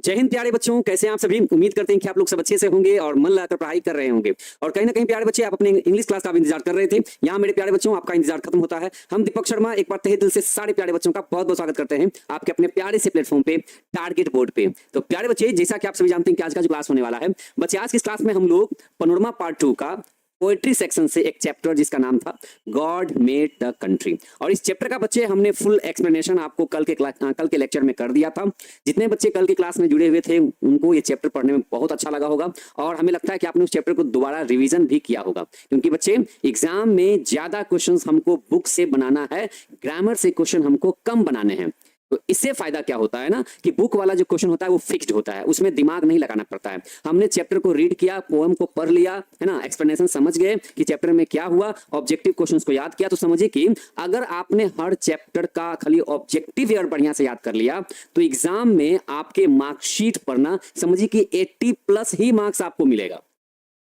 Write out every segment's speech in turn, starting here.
जय हिंद प्यारे बच्चों, कैसे हैं आप सभी। उम्मीद करते हैं कि आप लोग सब अच्छे से होंगे और मन लगाकर पढ़ाई कर रहे होंगे। और कहीं ना कहीं प्यारे बच्चे आप अपने इंग्लिश क्लास का भी इंतजार कर रहे थे। यहाँ मेरे प्यारे बच्चों आपका इंतजार खत्म होता है। हम दीपक शर्मा एक बार तहे दिल से सारे प्यारे बच्चों का बहुत बहुत स्वागत करते हैं आपके अपने प्यारे से प्लेटफॉर्म पे, टारगेट बोर्ड पे। तो प्यारे बच्चे, जैसा कि आप सभी जानते हैं कि आज का जो क्लास होने वाला है बच्चे, आज की क्लास में हम लोग पनोरमा पार्ट 2 का पोएट्री सेक्शन से एक चैप्टर जिसका नाम था गॉड मेड द कंट्री, और इस चैप्टर का बच्चे हमने फुल एक्सप्लेनेशन आपको कल के लेक्चर में कर दिया था। जितने बच्चे कल की क्लास में जुड़े हुए थे उनको ये चैप्टर पढ़ने में बहुत अच्छा लगा होगा, और हमें लगता है कि आपने उस चैप्टर को दोबारा रिवीजन भी किया होगा, क्योंकि बच्चे एग्जाम में ज्यादा क्वेश्चंस हमको बुक से बनाना है, ग्रामर से क्वेश्चन हमको कम बनाने हैं। तो इससे फायदा क्या होता है ना कि बुक वाला जो क्वेश्चन होता है वो फिक्स्ड होता है, उसमें दिमाग नहीं लगाना पड़ता है। हमने चैप्टर को रीड किया, पोएम को पढ़ लिया है ना, एक्सप्लेनेशन समझ गए कि चैप्टर में क्या हुआ, ऑब्जेक्टिव क्वेश्चंस को याद किया। तो समझिए कि अगर आपने हर चैप्टर का खाली ऑब्जेक्टिव यार बढ़िया से याद कर लिया तो एग्जाम में आपके मार्कशीट पर ना समझिए कि 80+ ही मार्क्स आपको मिलेगा।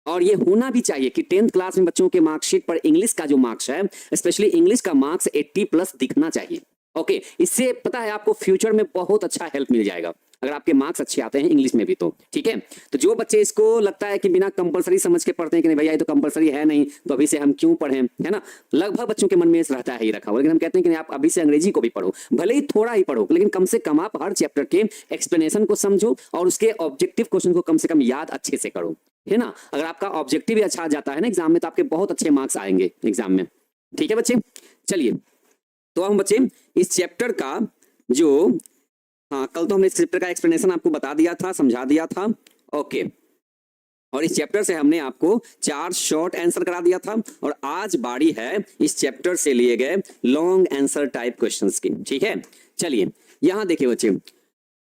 और ये होना भी चाहिए कि 10th क्लास में बच्चों के मार्कशीट पर इंग्लिश का जो मार्क्स है, स्पेशली इंग्लिश का मार्क्स 80+ दिखना चाहिए। ओके, इससे पता है आपको फ्यूचर में बहुत अच्छा हेल्प मिल जाएगा अगर आपके मार्क्स अच्छे आते हैं इंग्लिश में भी। तो ठीक है, तो जो बच्चे इसको लगता है कि बिना कंपलसरी समझ के पढ़ते हैं कि नहीं भैया ये तो कंपलसरी है नहीं, तो अभी से हम क्यों पढ़ें, है ना, लगभग बच्चों के मन में रहता है ही रखा हुआ। लेकिन हम कहते हैं कि नहीं, आप अभी से अंग्रेजी को भी पढ़ो, भले ही थोड़ा ही पढ़ो, लेकिन कम से कम आप हर चैप्टर के एक्सप्लेनेशन को समझो और उसके ऑब्जेक्टिव क्वेश्चन को कम से कम याद अच्छे से करो, है ना। अगर आपका ऑब्जेक्टिव भी अच्छा आ जाता है ना एग्जाम में तो आपके बहुत अच्छे मार्क्स आएंगे एग्जाम में। ठीक है बच्चे, चलिए तो हम बच्चे इस चैप्टर का जो, हाँ कल तो हमने इस चैप्टर का एक्सप्लेनेशन आपको बता दिया था, समझा दिया था। ओके, और इस चैप्टर से हमने आपको 4 शॉर्ट आंसर करा दिया था, और आज बारी है इस चैप्टर से लिए गए लॉन्ग आंसर टाइप क्वेश्चंस की। ठीक है, चलिए यहां देखिए बच्चे,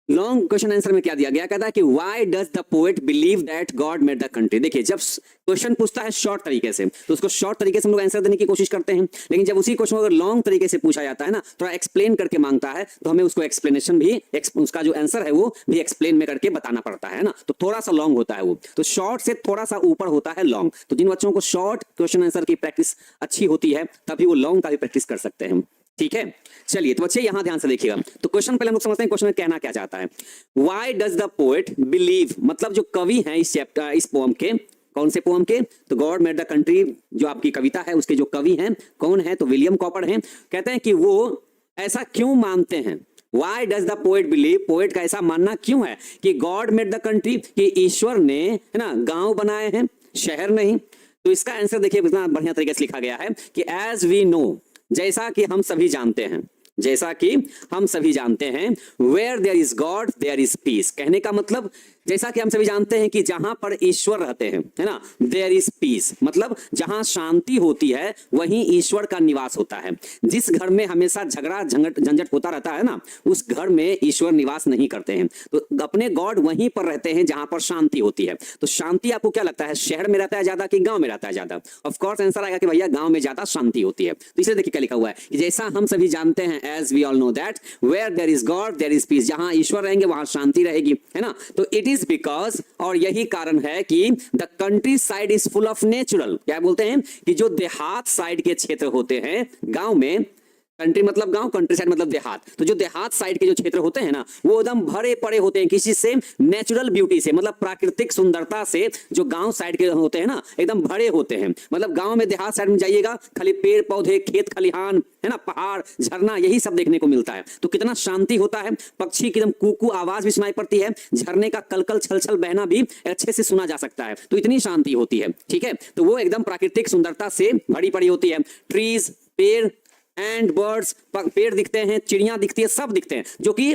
लॉन्ग क्वेश्चन आंसर में क्या दिया गया, कहता है कि why does the poet believe that God made the country. देखिए जब क्वेश्चन पूछता है शॉर्ट तरीके से तो उसको शॉर्ट तरीके से हम लोग आंसर देने की कोशिश करते हैं, लेकिन जब उसी क्वेश्चन को अगर लॉन्ग तरीके से पूछा जाता है ना, थोड़ा एक्सप्लेन करके मांगता है, तो हमें उसको एक्सप्लेनेशन भी, उसका जो आंसर है वो भी एक्सप्लेन में करके बताना पड़ता है ना, तो थोड़ा सा लॉन्ग होता है वो। तो शॉर्ट से थोड़ा सा ऊपर होता है लॉन्ग। तो जिन बच्चों को शॉर्ट क्वेश्चन आंसर की प्रैक्टिस अच्छी होती है तभी वो लॉन्ग का भी प्रैक्टिस कर सकते हैं। ठीक है, चलिए तो बच्चे यहां ध्यान से देखिएगा। तो क्वेश्चन पहले हम लोग समझते हैं क्वेश्चन में कहना क्या चाहता है। Why does the poet believe, मतलब जो कवि हैं इस चैप्टर, इस पोएम के, कौन से पोएम के, तो गॉड मेड द कंट्री जो आपकी कविता है उसके जो कवि हैं कौन है, तो विलियम कॉपर हैं। कहते हैं कि वो ऐसा क्यों मानते हैं, Why does the poet believe, poet का ऐसा मानना क्यों है कि गॉड मेड द कंट्री, कि ईश्वर ने, है ना, गांव बनाए हैं, शहर नहीं। तो इसका आंसर देखिए कितना बढ़िया तरीके से लिखा गया है कि एज वी नो, जैसा कि हम सभी जानते हैं, जैसा कि हम सभी जानते हैं, where there is God there is peace. कहने का मतलब जैसा कि हम सभी जानते हैं कि जहां पर ईश्वर रहते हैं, है ना, देयर इज पीस, मतलब जहां शांति होती है वहीं ईश्वर का निवास होता है। जिस घर में हमेशा झगड़ा झंझट होता रहता है ना, उस घर में ईश्वर निवास नहीं करते हैं। तो अपने गॉड वहीं पर रहते हैं जहां पर शांति होती है। तो शांति आपको क्या लगता है, शहर में रहता है ज्यादा कि गांव में रहता है ज्यादा? ऑफ कोर्स आंसर आएगा कि भैया गांव में ज्यादा शांति होती है। तो इसे देखिए क्या लिखा हुआ है कि जैसा हम सभी जानते हैं, as we all know that where there is God there is peace, जहां ईश्वर रहेंगे वहां शांति रहेगी, है ना। तो इट इज बिकॉज, और यही कारण है कि the country side is full of natural, क्या बोलते हैं कि जो देहात साइड के क्षेत्र होते हैं, गांव में, कंट्री मतलब गांव, कंट्री साइड मतलब देहात, तो जो देहात साइड के जो क्षेत्र होते हैं ना वो एकदम भरे पड़े होते हैं किसी से, नेचुरल ब्यूटी से, मतलब प्राकृतिक सुंदरता से। जो गांव साइड के होते हैं ना एकदम भरे होते हैं, मतलब गांव में, देहात साइड में जाइएगा खाली पेड़ पौधे, खेत खलिहान, है ना, पहाड़, झरना, यही सब देखने को मिलता है। तो कितना शांति होता है, पक्षी की एकदम कूकू आवाज भी सुनाई पड़ती है, झरने का कलकल छलछल बहना भी अच्छे से सुना जा सकता है। तो इतनी शांति होती है। ठीक है, तो वो एकदम प्राकृतिक सुंदरता से भरी पड़ी होती है। ट्रीज, पेड़ एंड बर्ड्स, पेड़ दिखते हैं, चिड़ियां दिखती है, सब दिखते हैं, जो कि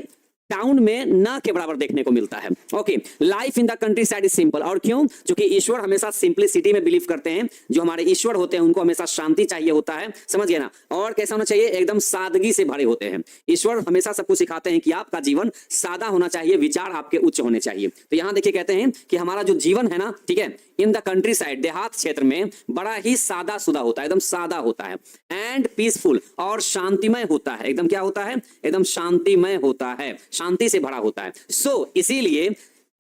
टाउन में ना के बराबर देखने को मिलता है। Okay, life in the country side is simple, और क्यों, जो कि ईश्वर हमेशा सिंपलिसिटी में बिलीव करते हैं। जो हमारे ईश्वर होते हैं उनको हमेशा शांति चाहिए होता है, समझ गए ना। और कैसा होना चाहिए, एकदम सादगी से भरे होते हैं। ईश्वर हमेशा सबको सिखाते हैं कि आपका जीवन सादा होना चाहिए, विचार आपके उच्च होने चाहिए। तो यहां देखिए कहते हैं कि हमारा जो जीवन है ना, ठीक है, इन द कंट्री साइड, देहात क्षेत्र में बड़ा ही सादा सुदा होता है, एकदम सादा होता है, एंड पीसफुल, और शांतिमय होता है। एकदम क्या होता है, एकदम शांतिमय होता है, शांति से भरा होता है। सो इसीलिए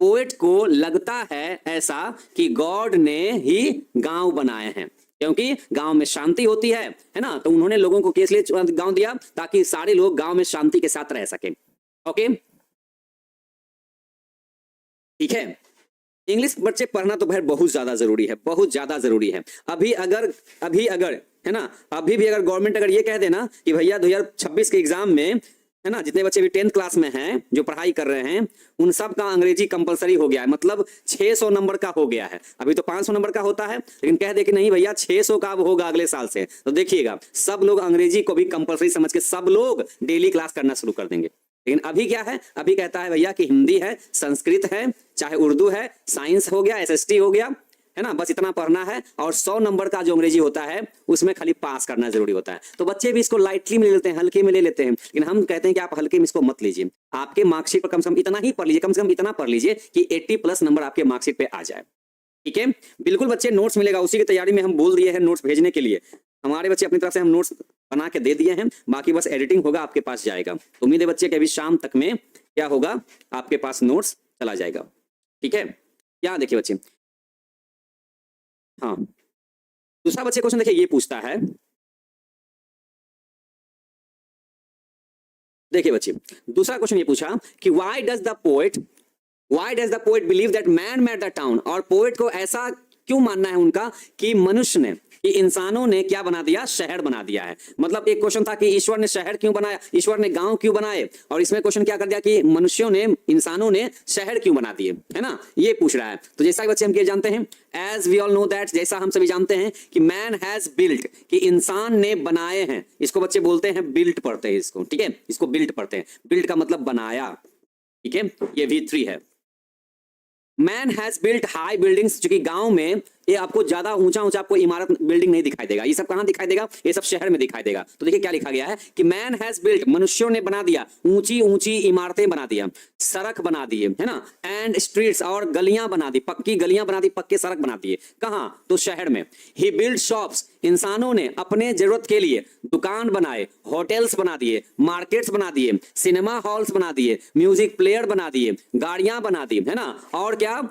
पोएट को लगता है ऐसा कि गॉड ने ही गांव बनाए हैं, क्योंकि गांव में शांति होती है ना। तो उन्होंने लोगों को किस लिए गांव दिया, ताकि सारे लोग गांव में शांति के साथ रह सके। ओके, ठीक है। इंग्लिश बच्चे पढ़ना तो भाई बहुत ज्यादा जरूरी है, बहुत ज्यादा जरूरी है। अभी अगर है ना, अभी भी अगर गवर्नमेंट अगर ये कह देना कि भैया 2026 के एग्जाम में है ना, जितने बच्चे भी 10th क्लास में हैं जो पढ़ाई कर रहे हैं उन सब का अंग्रेजी कंपलसरी हो गया है, मतलब 600 नंबर का हो गया है। अभी तो 500 नंबर का होता है, लेकिन कह दे कि नहीं भैया 600 का अब होगा अगले साल से, तो देखिएगा सब लोग अंग्रेजी को भी कंपलसरी समझ के सब लोग डेली क्लास करना शुरू कर देंगे। लेकिन अभी क्या है, अभी कहता है भैया कि हिंदी है, संस्कृत है, चाहे उर्दू है, साइंस हो गया, एसएसटी हो गया, है ना, बस इतना पढ़ना है। और 100 नंबर का जो अंग्रेजी होता है उसमें खाली पास करना जरूरी होता है। तो बच्चे भी इसको लाइटली में ले लेते हैं, हल्के में ले लेते हैं, लेकिन हम कहते हैं कि आप हल्के में इसको मत लीजिए। आपके मार्कशीट पर कम से कम इतना ही पढ़ लीजिए, कम से कम इतना पढ़ लीजिए कि 80+ नंबर आपके मार्कशीट पे आ जाए। ठीक है, बिल्कुल बच्चे नोट्स मिलेगा, उसी की तैयारी में हम बोल दिए हैं नोट्स भेजने के लिए। हमारे बच्चे अपनी तरफ से हम नोट्स बना के दे दिए हैं, बाकी बस एडिटिंग होगा, आपके पास जाएगा। उम्मीद है बच्चे कि अभी शाम तक में क्या होगा, आपके पास नोट्स चला जाएगा। ठीक है, क्या देखिए बच्चे, हाँ दूसरा बच्चे क्वेश्चन देखिए ये पूछता है, देखिए बच्चे दूसरा क्वेश्चन ये पूछा कि why does the poet believe that man made the town. और पोएट को ऐसा क्यों मानना है उनका कि मनुष्य ने, कि इंसानों ने क्या बना दिया, शहर बना दिया है। मतलब एक क्वेश्चन था कि ईश्वर ने शहर क्यों बनाया, ईश्वर ने गांव क्यों बनाए, और इसमें क्वेश्चन क्या कर दिया कि मनुष्यों ने, इंसानों ने शहर क्यों बना दिए, है ना, ये पूछ रहा है। तो जैसा कि बच्चे हम ये जानते हैं, as we all know that, जैसा हम सभी जानते हैं कि मैन हैज बिल्ट, कि इंसान ने बनाए हैं। इसको बच्चे बोलते हैं बिल्ट पढ़ते हैं इसको, ठीक है, इसको बिल्ट पढ़ते हैं। बिल्ट का मतलब बनाया, ठीक है, ये V3 है। Man has built high buildings, जो कि गांव में ये आपको ज्यादा ऊंचा आपको इमारत बिल्डिंग नहीं दिखाई देगा, ये सब कहां दिखाई देगा, ये सब शहर में दिखाई देगा। तो देखिए क्या लिखा गया है कि मैन हैज बिल्ट, मनुष्यों ने बना दिया, ऊंची ऊंची इमारतें बना दिया, सड़क बना दिए, है ना, एंड स्ट्रीट्स, और गलियां बना दी, पक्की गलियां बना दी, पक्के सड़क बना दिए। कहां, तो शहर में। ही बिल्ड शॉप्स, इंसानों ने अपने जरूरत के लिए दुकान बनाए, होटल्स बना दिए, मार्केट्स बना दिए, सिनेमा हॉल्स बना दिए, म्यूजिक प्लेयर बना दिए, गाड़ियां बना दी, है ना, और क्या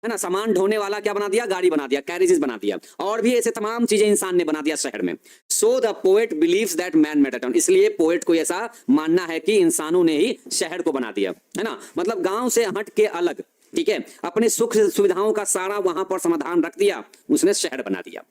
है ना, सामान ढोने वाला क्या बना दिया, गाड़ी बना दिया, कैरेजेस बना दिया, और भी ऐसे तमाम चीजें इंसान ने बना दिया शहर में। So the poet believes that man made a town, इसलिए पोएट को ऐसा मानना है कि इंसानों ने ही शहर को बना दिया, है ना, मतलब गांव से हट के अलग, ठीक है, अपने सुख सुविधाओं का सारा वहां पर समाधान रख दिया, उसने शहर बना दिया।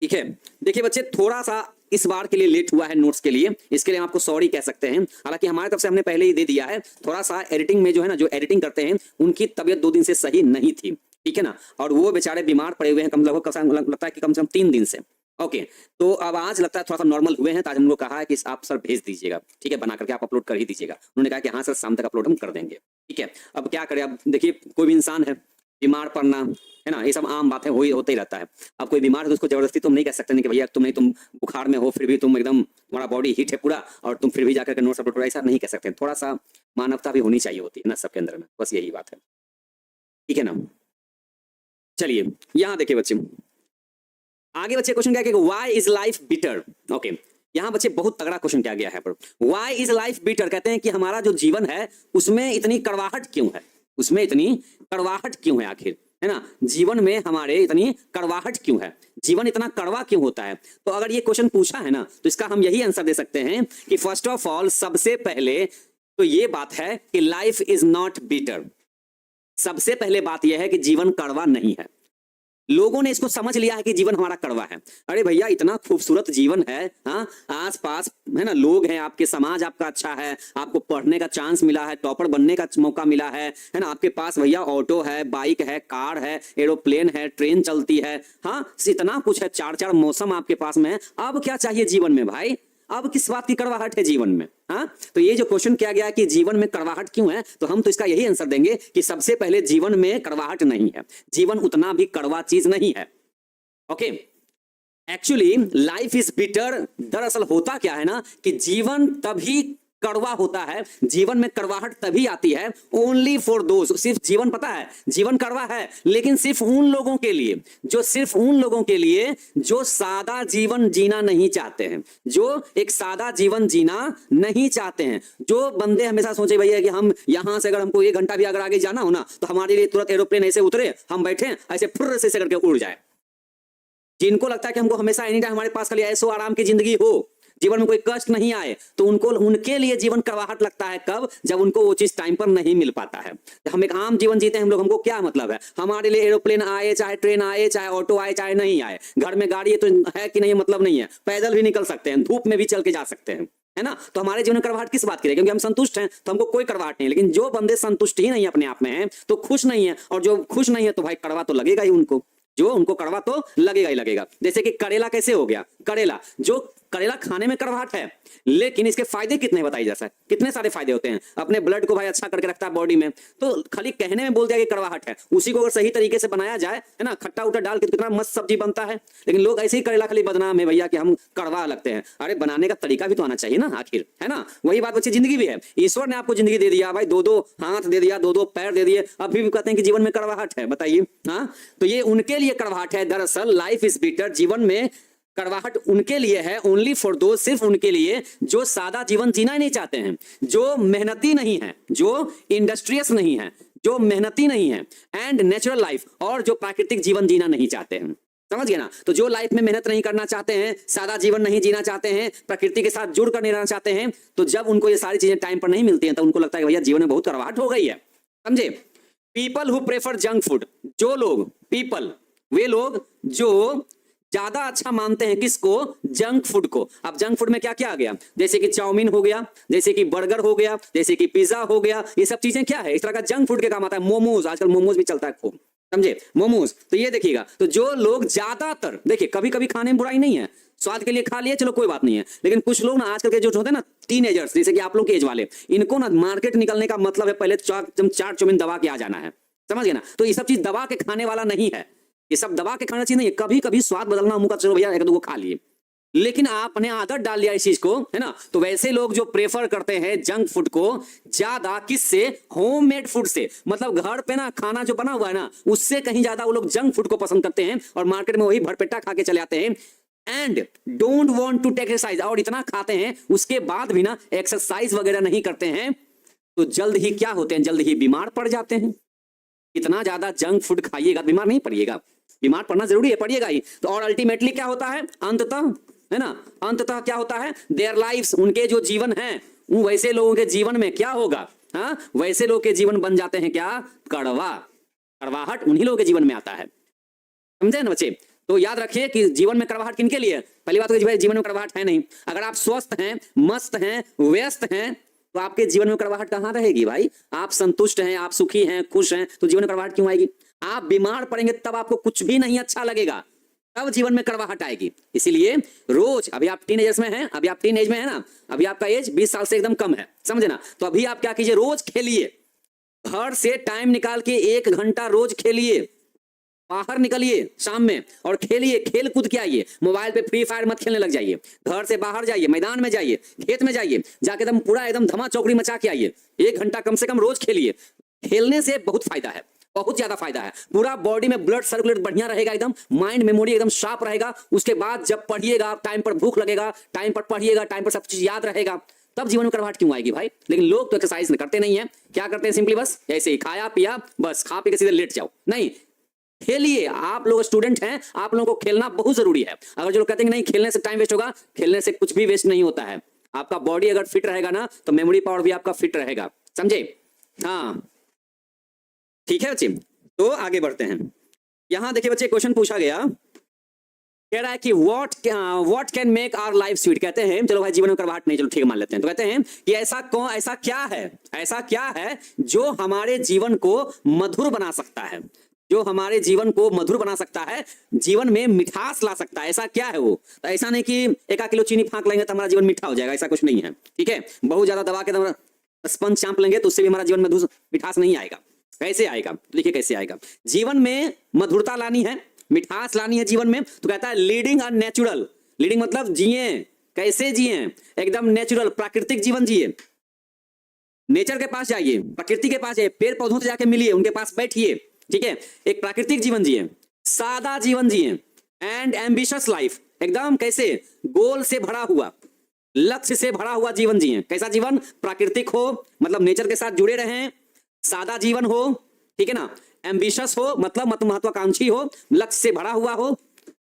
ठीक है, देखिए बच्चे थोड़ा सा इस बार के लिए लेट हुआ है नोट्स के लिए, इसके लिए हम आपको सॉरी कह सकते हैं, हालांकि हमारी तरफ से हमने पहले ही दे दिया है। थोड़ा सा एडिटिंग में जो है ना, जो एडिटिंग करते हैं उनकी तबीयत 2 दिन से सही नहीं थी, ठीक है ना, और वो बेचारे बीमार पड़े हुए हैं, कम लगभग लगता है कि कम से कम 3 दिन से। ओके, तो अब आज लगता है थोड़ा सा नॉर्मल हुए हैं, तो आज हमको कहा है कि आप सर भेज दीजिएगा, ठीक है, बना करके आप अपलोड कर ही दीजिएगा। उन्होंने कहा कि हाँ सर शाम तक अपलोड हम कर देंगे, ठीक है। अब क्या करें, अब देखिए कोई भी इंसान है, बीमार पड़ना, है ना, ये सब आम बात है, होते ही रहता है। अब कोई बीमार है तो उसको जबरदस्ती तुम नहीं कह सकते नहीं कि भैया तुम बुखार में हो, फिर भी तुम एकदम, तुम्हारा बॉडी हीट है पूरा, और तुम फिर भी जाकर के नोट्स अपलोड करो, ऐसा नहीं कह सकते। थोड़ा सा मानवता भी होनी चाहिए होती है ना सबके अंदर में, बस यही बात है, ठीक है ना। चलिए यहाँ देखिए बच्चे, आगे बच्चे क्वेश्चन क्या है, why is life bitter. Okay, यहाँ बच्चे बहुत तगड़ा क्वेश्चन क्या गया है पर, व्हाई इज लाइफ बिटर, कहते हैं कि हमारा जो जीवन है उसमें इतनी कड़वाहट क्यों है, उसमें इतनी कड़वाहट क्यों है आखिर, है ना, जीवन में हमारे इतनी कड़वाहट क्यों है, जीवन इतना कड़वा क्यों होता है। तो अगर ये क्वेश्चन पूछा है ना, तो इसका हम यही आंसर दे सकते हैं कि फर्स्ट ऑफ ऑल, सबसे पहले तो ये बात है कि लाइफ इज नॉट बिटर। सबसे पहले बात यह है कि जीवन कड़वा नहीं है। लोगों ने इसको समझ लिया है कि जीवन हमारा कड़वा है। अरे भैया इतना खूबसूरत जीवन है, हाँ, आस पास है ना लोग हैं, आपके समाज आपका अच्छा है, आपको पढ़ने का चांस मिला है, टॉपर बनने का मौका मिला है ना, आपके पास भैया ऑटो है, बाइक है, कार है, एरोप्लेन है, ट्रेन चलती है, हाँ, इतना कुछ है, 4 मौसम आपके पास में है। अब क्या चाहिए जीवन में भाई, अब किस बात की कड़वाहट है जीवन में, हाँ। तो ये जो क्वेश्चन किया गया कि जीवन में कड़वाहट क्यों है, तो हम तो इसका यही आंसर देंगे कि सबसे पहले जीवन में कड़वाहट नहीं है, जीवन उतना भी कड़वा चीज नहीं है। Okay, actually life is bitter, दरअसल होता क्या है ना कि जीवन तभी कड़वा होता है, जीवन में कड़वाहट तभी आती है, ओनली फॉर दोज, सिर्फ जीवन, पता है जीवन कड़वा है लेकिन सिर्फ उन लोगों के लिए, जो सादा जीवन जीना नहीं चाहते हैं, जो एक सादा जीवन जीना नहीं चाहते हैं। जो बंदे हमेशा सोचे भैया कि हम यहां से अगर हमको 1 घंटा भी अगर आगे जाना हो ना, तो हमारे लिए तुरंत एरोप्लेन ऐसे उतरे, हम बैठे ऐसे फुर्र से करके उड़ जाए। जिनको लगता है कि हमको हमेशा एनी टाइम हमारे पास खाली ऐसो आराम की जिंदगी हो, जीवन में कोई कष्ट नहीं आए, तो उनके लिए जीवन करवाहट लगता है कब? जब उनको वो चीज टाइम पर नहीं मिल पाता है। हम एक आम जीवन जीते हैं हम लोग, हमको क्या मतलब है? हमारे लिए एरोप्लेन आए, चाहे ट्रेन आए, चाहे ऑटो आए, चाहे नहीं आए, घर में गाड़ी है तो है कि नहीं मतलब नहीं है, पैदल भी निकल सकते हैं, धूप में भी चल के जा सकते हैं, है ना? तो हमारे जीवन में करवाहट किस बात की है? क्योंकि हम संतुष्ट हैं तो हमको कोई करवाहट नहीं है। लेकिन जो बंदे संतुष्ट ही नहीं अपने आप में हैं तो खुश नहीं है, और जो खुश नहीं है तो भाई कड़वा तो लगेगा ही उनको, जो उनको कड़वा तो लगेगा ही लगेगा। जैसे कि करेला कैसे हो गया? करेला खाने में कड़वाहट है, लेकिन इसके फायदे कितने बताइए जैसा, कितने सारे फायदे होते हैं, अपने ब्लड को भाई अच्छा करके रखता है बॉडी में। तो खाली कहने में बोल दिया कि कड़वाहट है, उसी को अगर सही तरीके से बनाया जाए, है ना, खट्टा उट्टा डाल के कितना मस्त सब्जी बनता है। लेकिन लोग ऐसे ही करेला खाली बदनाम है भैया कि हम कड़वा लगते हैं। अरे बनाने का तरीका भी तो आना चाहिए ना आखिर, है ना? वही बात बच्चे जिंदगी भी है, ईश्वर ने आपको जिंदगी दे दिया भाई, दो हाथ दे दिया, दो पैर दे दिए, अभी भी कहते हैं कि जीवन में कड़वाहट है, बताइए। हाँ, तो ये उनके लिए कड़वाहट है। दरअसल लाइफ इज बिटर, जीवन में कड़वाहट उनके लिए है, ओनली फॉर दो, सिर्फ उनके लिए जो सादा जीवन जीना ही नहीं चाहते हैं, जो मेहनती नहीं है, जो इंडस्ट्रियस नहीं है, जो मेहनती नहीं है, एंड नेचुरल लाइफ, और जो प्राकृतिक जीवन जीना नहीं चाहते हैं। समझ गए ना? तो जो लाइफ में मेहनत नहीं करना चाहते हैं, सादा जीवन नहीं जीना चाहते हैं, प्रकृति के साथ जुड़ कर नहीं रहना चाहते हैं, तो जब उनको ये सारी चीजें टाइम पर नहीं मिलती हैं तो उनको लगता है भैया जीवन में बहुत कड़वाहट हो गई है। समझे? People who prefer junk food, जो लोग, पीपल वे लोग जो ज्यादा अच्छा मानते हैं किसको? जंक फूड को। अब जंक फूड में क्या क्या आ गया? जैसे कि चाउमीन हो गया, जैसे कि बर्गर हो गया, जैसे कि पिज्जा हो गया, ये सब चीजें क्या है? इस तरह का जंक फूड के काम आता है। मोमोज, आजकल मोमोज भी चलता है खूब, समझे? मोमोज, तो ये देखिएगा, तो जो लोग ज्यादातर, देखिए कभी कभी खाने में बुराई नहीं है, स्वाद के लिए खा लिए चलो कोई बात नहीं है, लेकिन कुछ लोग ना आजकल के जो होते हैं ना टीनेजर्स, जैसे कि आप लोग के एज वाले, इनको ना मार्केट निकलने का मतलब है पहले चाट चौमिन दबा के आ जाना है। समझ गए ना? तो ये सब चीज दबा के खाने वाला नहीं है, ये सब दबा के खाना चाहिए नहीं है। कभी कभी स्वाद बदलना मुंह का, चलो भैया एक दो को खा लिए, लेकिन आपने आदत डाल लिया इस चीज को, है ना? तो वैसे लोग जो प्रेफर करते हैं जंक फूड को ज्यादा, किससे? होममेड फूड से, मतलब घर पे ना खाना जो बना हुआ है ना उससे कहीं ज्यादा वो लोग जंक फूड को पसंद करते हैं, और मार्केट में वही भरपेटा खा के चले आते हैं, and don't want to take exercise, और इतना खाते हैं उसके बाद भी ना एक्सरसाइज वगैरह नहीं करते हैं, तो जल्द ही क्या होते हैं? जल्द ही बीमार पड़ जाते हैं। इतना ज्यादा जंक फूड खाइएगा बीमार नहीं पड़िएगा, बीमार पड़ना जरूरी है, पड़िएगा ही। तो और अल्टीमेटली क्या होता है अंततः, है ना, अंततः क्या होता है? देयर लाइव्स, उनके जो जीवन है वो वैसे लोगों के जीवन में क्या होगा? हाँ, वैसे लोगों के जीवन बन जाते हैं क्या? कड़वा। कड़वाहट उन्हीं लोगों के जीवन में आता है, समझे ना बच्चे? तो याद रखिए कि जीवन में कड़वाहट किनके लिए? पहली बात तो जीवन में कड़वाहट है नहीं। अगर आप स्वस्थ हैं, मस्त हैं, व्यस्त हैं, तो आपके जीवन में कड़वाहट कहां रहेगी भाई? आप संतुष्ट हैं, आप सुखी हैं, खुश हैं, तो जीवन में कड़वाहट क्यों आएगी? आप बीमार पड़ेंगे तब आपको कुछ भी नहीं अच्छा लगेगा, तब जीवन में कड़वाहट आएगी। इसीलिए रोज, अभी आप टीनेजर्स में हैं, अभी आप टीनेज में है ना, अभी आपका एज 20 साल से एकदम कम है, समझे ना? तो अभी आप क्या कीजिए? रोज खेलिए, घर से टाइम निकाल के 1 घंटा रोज खेलिए, बाहर निकलिए शाम में और खेलिए, खेल कूद के आइए। मोबाइल पे फ्री फायर मत खेलने लग जाइए, घर से बाहर जाइए, मैदान में जाइए, खेत में जाइए, जाके एकदम पूरा एकदम धमा चौकड़ी मचा के आइए। 1 घंटा कम से कम रोज खेलिए। खेलने से बहुत फायदा है, बहुत ज्यादा फायदा है। पूरा बॉडी में ब्लड सर्कुलेट बढ़िया रहेगा, एकदम माइंड मेमोरी एकदम शार्प रहेगा। उसके बाद जब पढ़िएगा, टाइम पर भूख लगेगा, टाइम पर पढ़िएगा, टाइम पर सब चीज याद रहेगा, तब जीवन में कड़वाहट क्यों आएगी भाई? लेकिन लोग तो एक्सरसाइज करते नहीं है, क्या करते हैं? सिंपली बस ऐसे ही खाया पिया, बस खा पी के सीधे लेट जाओ। नहीं, खेलिए। आप लोग स्टूडेंट हैं, आप लोगों को खेलना बहुत जरूरी है। अगर जो लोग कहते हैं नहीं खेलने से टाइम वेस्ट होगा, खेलने से कुछ भी वेस्ट नहीं होता है। आपका बॉडी अगर फिट रहेगा ना तो मेमोरी पावर भी आपका फिट रहेगा, समझे? हाँ, ठीक है बच्चे, तो आगे बढ़ते हैं। यहां देखिए बच्चे, क्वेश्चन पूछा गया, कह रहा है कि what can make our life sweet. कहते हैं चलो भाई जीवन में कड़वाहट नहीं, चलो ठीक है मान लेते हैं। तो कहते हैं कि ऐसा क्या है जो हमारे जीवन को मधुर बना सकता है, जो हमारे जीवन को मधुर बना सकता है, जीवन में मिठास ला सकता है। ऐसा क्या है वो? तो ऐसा नहीं कि 1 किलो चीनी फाँक लेंगे तो हमारा जीवन मीठा हो जाएगा, ऐसा कुछ नहीं है, ठीक है? बहुत ज्यादा दबा के स्पंज चांप लेंगे तो उससे भी हमारा जीवन में मिठास नहीं आएगा। कैसे आएगा? देखिए कैसे आएगा। जीवन में मधुरता लानी है, मिठास लानी है जीवन में, तो कहता है लीडिंग अ नेचुरल। लीडिंग मतलब जिए, कैसे जिए? एकदम नेचुरल, प्राकृतिक जीवन जिए। नेचर के पास जाइए, प्रकृति के पास जाइए, पेड़ पौधों से जाके मिलिए, उनके पास बैठिए, ठीक है? एक प्राकृतिक जीवन जिए, सादा जीवन जिए, एंड एम्बिशियस लाइफ, एकदम कैसे? गोल से भरा हुआ, लक्ष्य से भरा हुआ जीवन जिए। कैसा जीवन? प्राकृतिक हो, मतलब नेचर के साथ जुड़े रहें, सादा जीवन हो, ठीक है ना? एम्बिशियस हो, मतलब महत्वाकांक्षी हो, लक्ष्य से भरा हुआ हो,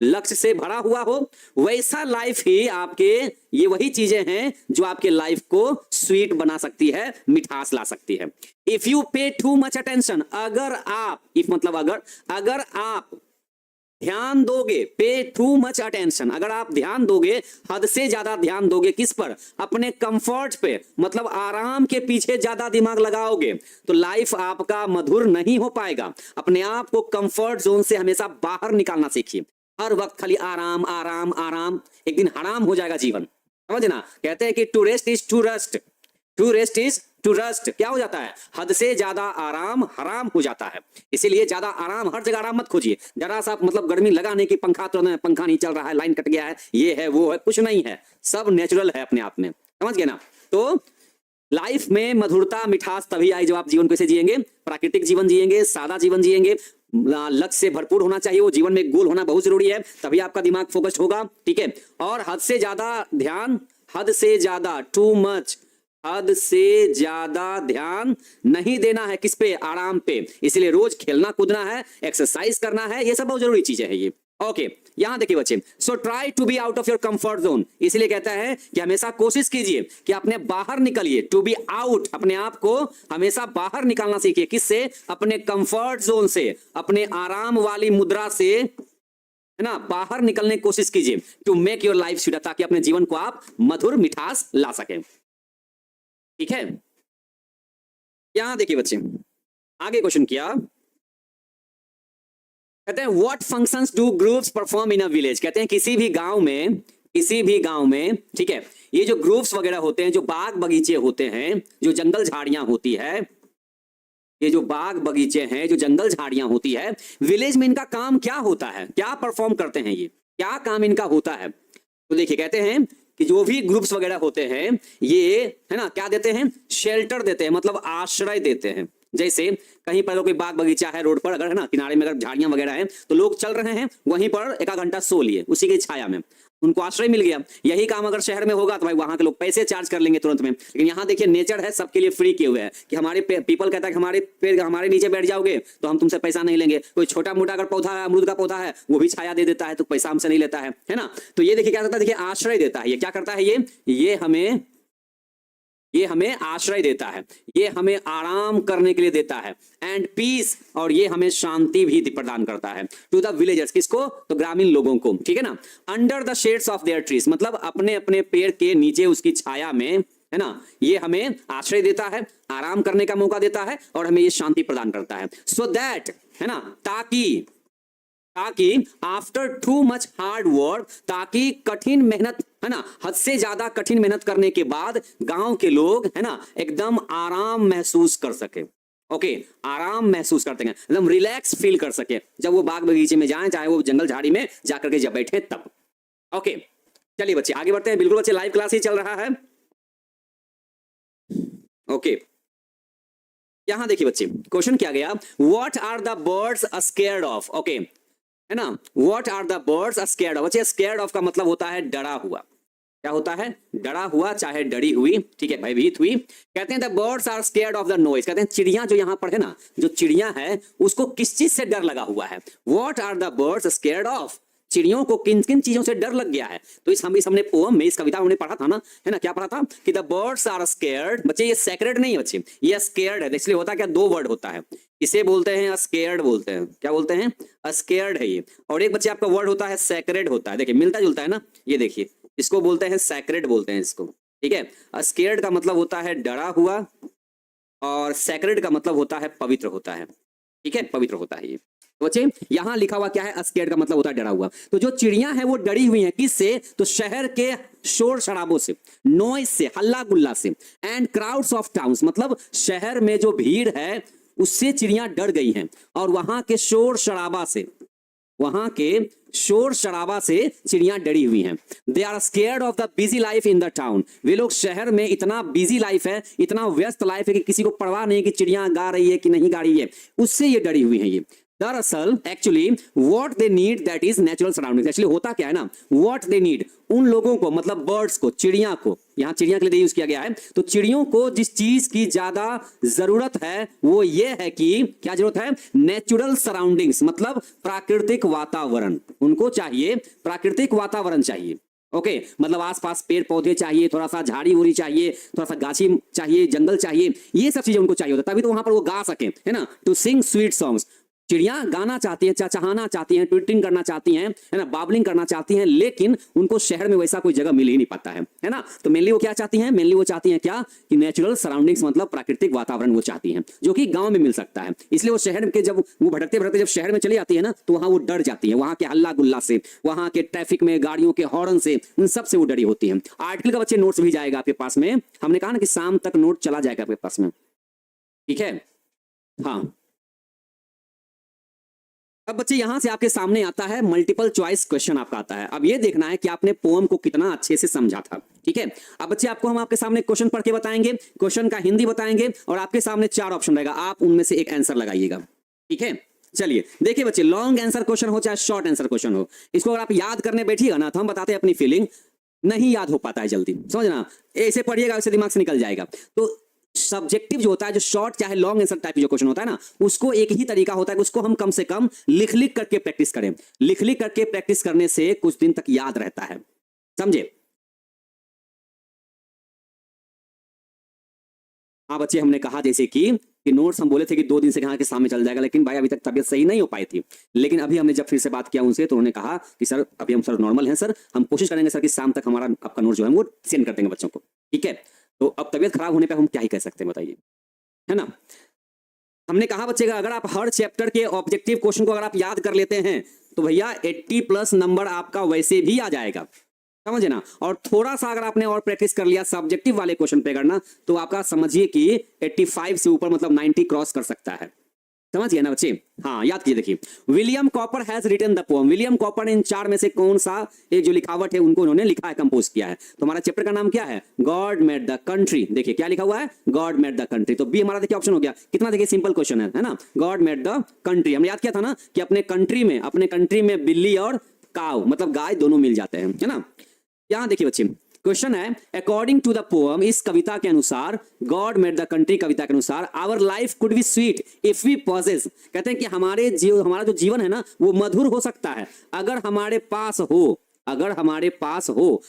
लक्ष्य से भरा हुआ हो, वैसा लाइफ ही आपके, ये वही चीजें हैं जो आपके लाइफ को स्वीट बना सकती है, मिठास ला सकती है। इफ यू पे टू मच अटेंशन, अगर आप, इफ मतलब अगर आप ध्यान दोगे, पे टू मच अटेंशन, अगर आप ध्यान दोगे, हद से ज्यादा ध्यान दोगे, किस पर? अपने कंफर्ट पे, मतलब आराम के पीछे ज्यादा दिमाग लगाओगे, तो लाइफ आपका मधुर नहीं हो पाएगा। अपने आप को कंफर्ट जोन से हमेशा बाहर निकालना सीखिए। हर वक्त खाली आराम आराम आराम, एक दिन हराम हो जाएगा जीवन, समझ ना। कहते हैं कि to rest is to rust, to rest is to rust. क्या हो जाता है? हद से ज्यादा आराम हराम हो जाता है। इसीलिए ज्यादा आराम, हर जगह आराम मत खोजिए। जरा सा मतलब गर्मी लगाने की, पंखा तो पंखा नहीं चल रहा है, लाइन कट गया है, ये है वो है, कुछ नहीं है, सब नेचुरल है अपने आप में, समझ गए ना। तो लाइफ में मधुरता मिठास तभी आई जब आप जीवन कैसे जिएंगे, प्राकृतिक जीवन जिएंगे, सादा जीवन जिएंगे, लक्ष्य से भरपूर होना चाहिए, वो जीवन में गोल होना बहुत जरूरी है, तभी आपका दिमाग फोकस्ड होगा, ठीक है। और हद से ज्यादा ध्यान, हद से ज्यादा, टू मच, हद से ज्यादा ध्यान नहीं देना है, किस पे? आराम पे। इसलिए रोज खेलना कूदना है, एक्सरसाइज करना है, ये सब बहुत जरूरी चीजें हैं ये। ओके, यहां देखिए बच्चे, so try to be out of your comfort zone. इसलिए कहता है कि हमेशा कोशिश कीजिए कि अपने बाहर निकलिए, टू बी आउट, अपने आप को हमेशा बाहर निकालना सीखिए, किससे? अपने कंफर्ट जोन से, अपने आराम वाली मुद्रा से, है ना, बाहर निकलने की कोशिश कीजिए, to make your life sweeter, ताकि अपने जीवन को आप मधुर मिठास ला सकें, ठीक है। यहां देखिए बच्चे, आगे क्वेश्चन किया, कहते हैं what functions do groups perform in a village. कहते हैं किसी भी गांव में, किसी भी गांव में, ठीक है, ये जो ग्रुप्स वगैरह होते हैं, जो बाग बगीचे होते हैं, जो जंगल झाड़ियां होती है, ये जो बाग बगीचे हैं, जो जंगल झाड़ियां होती है, विलेज में इनका काम क्या होता है, क्या परफॉर्म करते हैं, ये क्या काम इनका होता है? तो देखिए कहते हैं कि जो भी ग्रुप्स वगैरह होते हैं, ये, है ना, क्या देते हैं? शेल्टर देते हैं, मतलब आश्रय देते हैं। जैसे कहीं पर कोई बाग बगीचा है, रोड पर अगर, है ना, किनारे में अगर झाड़ियां वगैरह हैं, तो लोग चल रहे हैं, वहीं पर एक आध घंटा सो लिए, उसी की छाया में उनको आश्रय मिल गया। यही काम अगर शहर में होगा तो भाई वहां के लोग पैसे चार्ज कर लेंगे तुरंत में। लेकिन यहाँ देखिए नेचर है, सबके लिए फ्री किए हुए हैं, कि हमारे पीपल कहता है कि हमारे पेड़, हमारे नीचे बैठ जाओगे तो हम तुमसे पैसा नहीं लेंगे। कोई छोटा मोटा अगर पौधा है, अमरूद का पौधा है, वो भी छाया दे देता है, तो पैसा हमसे नहीं लेता है ना। तो ये देखिए क्या करता है, देखिए आश्रय देता है। ये क्या करता है? ये हमें आश्रय देता है, ये हमें आराम करने के लिए देता है, एंड पीस, और ये हमें शांति भी प्रदान करता है, टू द विलेजर्स, किसको? तो ग्रामीण लोगों को, ठीक है ना। Under the shades of their trees, मतलब अपने अपने पेड़ के नीचे, उसकी छाया में, है ना, ये हमें आश्रय देता है, आराम करने का मौका देता है, और हमें ये शांति प्रदान करता है। सो दैट, है ना, ताकि after too much hard work, ताकि कठिन मेहनत, है ना, हद से ज्यादा कठिन मेहनत करने के बाद गांव के लोग, है ना, एकदम आराम महसूस कर सके। ओके, आराम महसूस करते हैं, एकदम रिलैक्स फील कर सके जब वो बाग बगीचे में जाएं, चाहे वो जंगल झाड़ी में जाकर के जब बैठे तब। ओके, चलिए बच्चे आगे बढ़ते हैं। बिल्कुल बच्चे, लाइव क्लास ही चल रहा है। ओके, यहां देखिए बच्चे, क्वेश्चन क्या गया, what are the birds scared of. Okay, है ना, what are the birds scared of. बच्चे स्केयर्ड ऑफ का मतलब होता है डरा हुआ। क्या होता है? डरा हुआ, चाहे डरी हुई, ठीक है, भयभीत हुई। कहते हैं the birds are scared of the noise. कहते हैं चिड़िया जो यहाँ पर है ना, जो चिड़िया है, उसको किस चीज से डर लगा हुआ है? What are the birds scared of. चिड़ियों को किन किन चीजों से डर लग गया है? तो हमने पोम में, इस कविता हमने पढ़ा था ना, है ना, क्या पढ़ा था कि द बर्ड्स आर स्केयर्ड। बच्चे ये सेक्रेड नहीं है बच्चे, ये स्केयर्ड है। इसलिए होता क्या, दो वर्ड होता है, इसे बोलते हैं स्केयर्ड बोलते हैं। क्या बोलते हैं? स्केयर्ड है ये। और एक बच्चे आपका वर्ड होता है सैक्रेड होता है। देखिए मिलता जुलता है ना, ये देखिए, इसको बोलते हैं सैक्रेड बोलते हैं इसको, ठीक है। स्केयर्ड का मतलब होता है डरा हुआ, और सैक्रेड का मतलब होता है पवित्र होता है, ठीक है, पवित्र होता है ये। तो बच्चे यहां लिखा हुआ क्या है? स्केयर्ड का मतलब होता है डरा हुआ। तो जो चिड़िया है वो डरी हुई है, किससे? तो शहर के शोर शराबों से, नॉइज से, हल्ला गुल्ला से, एंड क्राउड्स ऑफ टाउन्स, मतलब शहर में जो भीड़ है उससे चिड़िया डर गई हैं, और वहां के शोर शराबा से, वहां के शोर शराबा से चिड़िया डरी हुई हैं। They are scared of the busy life in the town. वे लोग शहर में, इतना बिजी लाइफ है, इतना व्यस्त लाइफ है कि किसी को परवाह नहीं कि चिड़िया गा रही है कि नहीं गा रही है, उससे ये डरी हुई है ये। दरअसल actually what they need that is natural surrounding. Actually होता क्या है ना, व्हाट दे नीड, उन लोगों को मतलब बर्ड्स को, चिड़िया को, यहाँ चिड़िया के लिए यूज किया गया है, तो चिड़ियों को जिस चीज की ज्यादा जरूरत है वो ये है कि क्या जरूरत है, नेचुरल सराउंडिंग्स, मतलब प्राकृतिक वातावरण। उनको चाहिए प्राकृतिक वातावरण चाहिए। ओके मतलब आसपास पेड़ पौधे चाहिए, थोड़ा सा झाड़ी उड़ी चाहिए, थोड़ा सा गाछी चाहिए, जंगल चाहिए, ये सब चीजें उनको चाहिए होता है, तभी तो वहां पर वो गा सके, है ना। टू सिंग स्वीट सॉन्ग्स, चिड़िया गाना चाहती है, चहचहाना चाहती हैं, ट्विटिंग करना चाहती हैं, है ना, बाबलिंग करना चाहती हैं, लेकिन उनको शहर में वैसा कोई जगह मिल ही नहीं पाता है ना। तो मेनली वो क्या चाहती हैं, मेनली वो चाहती हैं क्या, कि नेचुरल सराउंडिंग्स मतलब प्राकृतिक वातावरण वो चाहती हैं, जो कि गांव में मिल सकता है। इसलिए वो शहर के जब वो भटकते भटकते जब शहर में चली जाती है ना, तो वहां वो डर जाती है, वहां के हल्ला गुल्ला से, वहां के ट्रैफिक में गाड़ियों के हॉर्न से, उन सब से वो डरी होती है। आर्टिकल का बच्चे नोट्स भी जाएगा आपके पास में, हमने कहा ना कि शाम तक नोट चला जाएगा आपके पास में, ठीक है। हाँ अब बच्चे यहां से आपके सामने आता है मल्टीपल चॉइस क्वेश्चन आपका आता है। अब ये देखना है कि आपने पोएम को कितना अच्छे से समझा था, ठीक है। अब बच्चे आपको हम आपके सामने क्वेश्चन पढ़ के बताएंगे, क्वेश्चन का हिंदी बताएंगे और आपके सामने 4 ऑप्शन रहेगा, आप उनमें से एक आंसर लगाइएगा, ठीक है। चलिए देखिए बच्चे, लॉन्ग आंसर क्वेश्चन हो चाहे शॉर्ट आंसर क्वेश्चन हो, इसको अगर आप याद करने बैठिएगा ना, तो हम बताते हैं अपनी फीलिंग, नहीं याद हो पाता है जल्दी, समझना, ऐसे पढ़िएगा वैसे दिमाग से निकल जाएगा। तो सब्जेक्टिव जो होता है, जो शॉर्ट चाहे लॉन्ग आंसर टाइप जो क्वेश्चन होता है ना, उसको एक ही तरीका होता है कि उसको हम कम से कम लिख लिख करके प्रैक्टिस करें। लिख लिख करके प्रैक्टिस करने से कुछ दिन तक याद रहता है, समझे। हाँ बच्चे, हमने कहा जैसे कि नोट्स हम बोले थे कि 2 दिन से कहा के सामने चल जाएगा, लेकिन भाई अभी तक तबियत सही नहीं हो पाई थी। लेकिन अभी हमने जब फिर से बात किया उनसे, तो उन्होंने कहा कि सर अभी हम सर नॉर्मल हैं सर, हम कोशिश करेंगे सर कि शाम तक हमारा आपका नोट जो है वो सेंड कर देंगे बच्चों को, ठीक है। तो अब तबियत खराब होने पे हम क्या ही कह सकते हैं बताइए, है ना। हमने कहा बच्चे का अगर आप हर चैप्टर के ऑब्जेक्टिव क्वेश्चन को अगर आप याद कर लेते हैं, तो भैया 80+ नंबर आपका वैसे भी आ जाएगा, समझे ना। और थोड़ा सा अगर आपने और प्रैक्टिस कर लिया सब्जेक्टिव वाले क्वेश्चन पे करना, तो आपका समझिए कि 85 से ऊपर मतलब 90 क्रॉस कर सकता है, समझिए ना बच्चे। हाँ याद कीजिए, देखिए William Cowper has written the poem. William Cowper ने इन 4 में से कौन सा एक जो लिखावट है उनको उन्होंने लिखा है, कंपोज किया है। तो हमारा चैप्टर का नाम क्या है, गॉड मेड द कंट्री। देखिए क्या लिखा हुआ है, गॉड मेड द कंट्री। तो बी हमारा देखिए ऑप्शन हो गया, कितना देखिए सिंपल क्वेश्चन है ना, गॉड मेड द कंट्री। हमने याद किया था ना कि अपने कंट्री में बिल्ली और काऊ मतलब गाय दोनों मिल जाते हैं, है ना। यहां देखिए बच्चे क्वेश्चन है, अकॉर्डिंग टू द पोएम, इस कविता के अनुसार, गॉड मेड द कंट्री कविता के अनुसार, our life could be sweet if we possess. कहते हैं कि हमारा जो जीवन है ना वो मधुर हो सकता है अगर हमारे पास हो,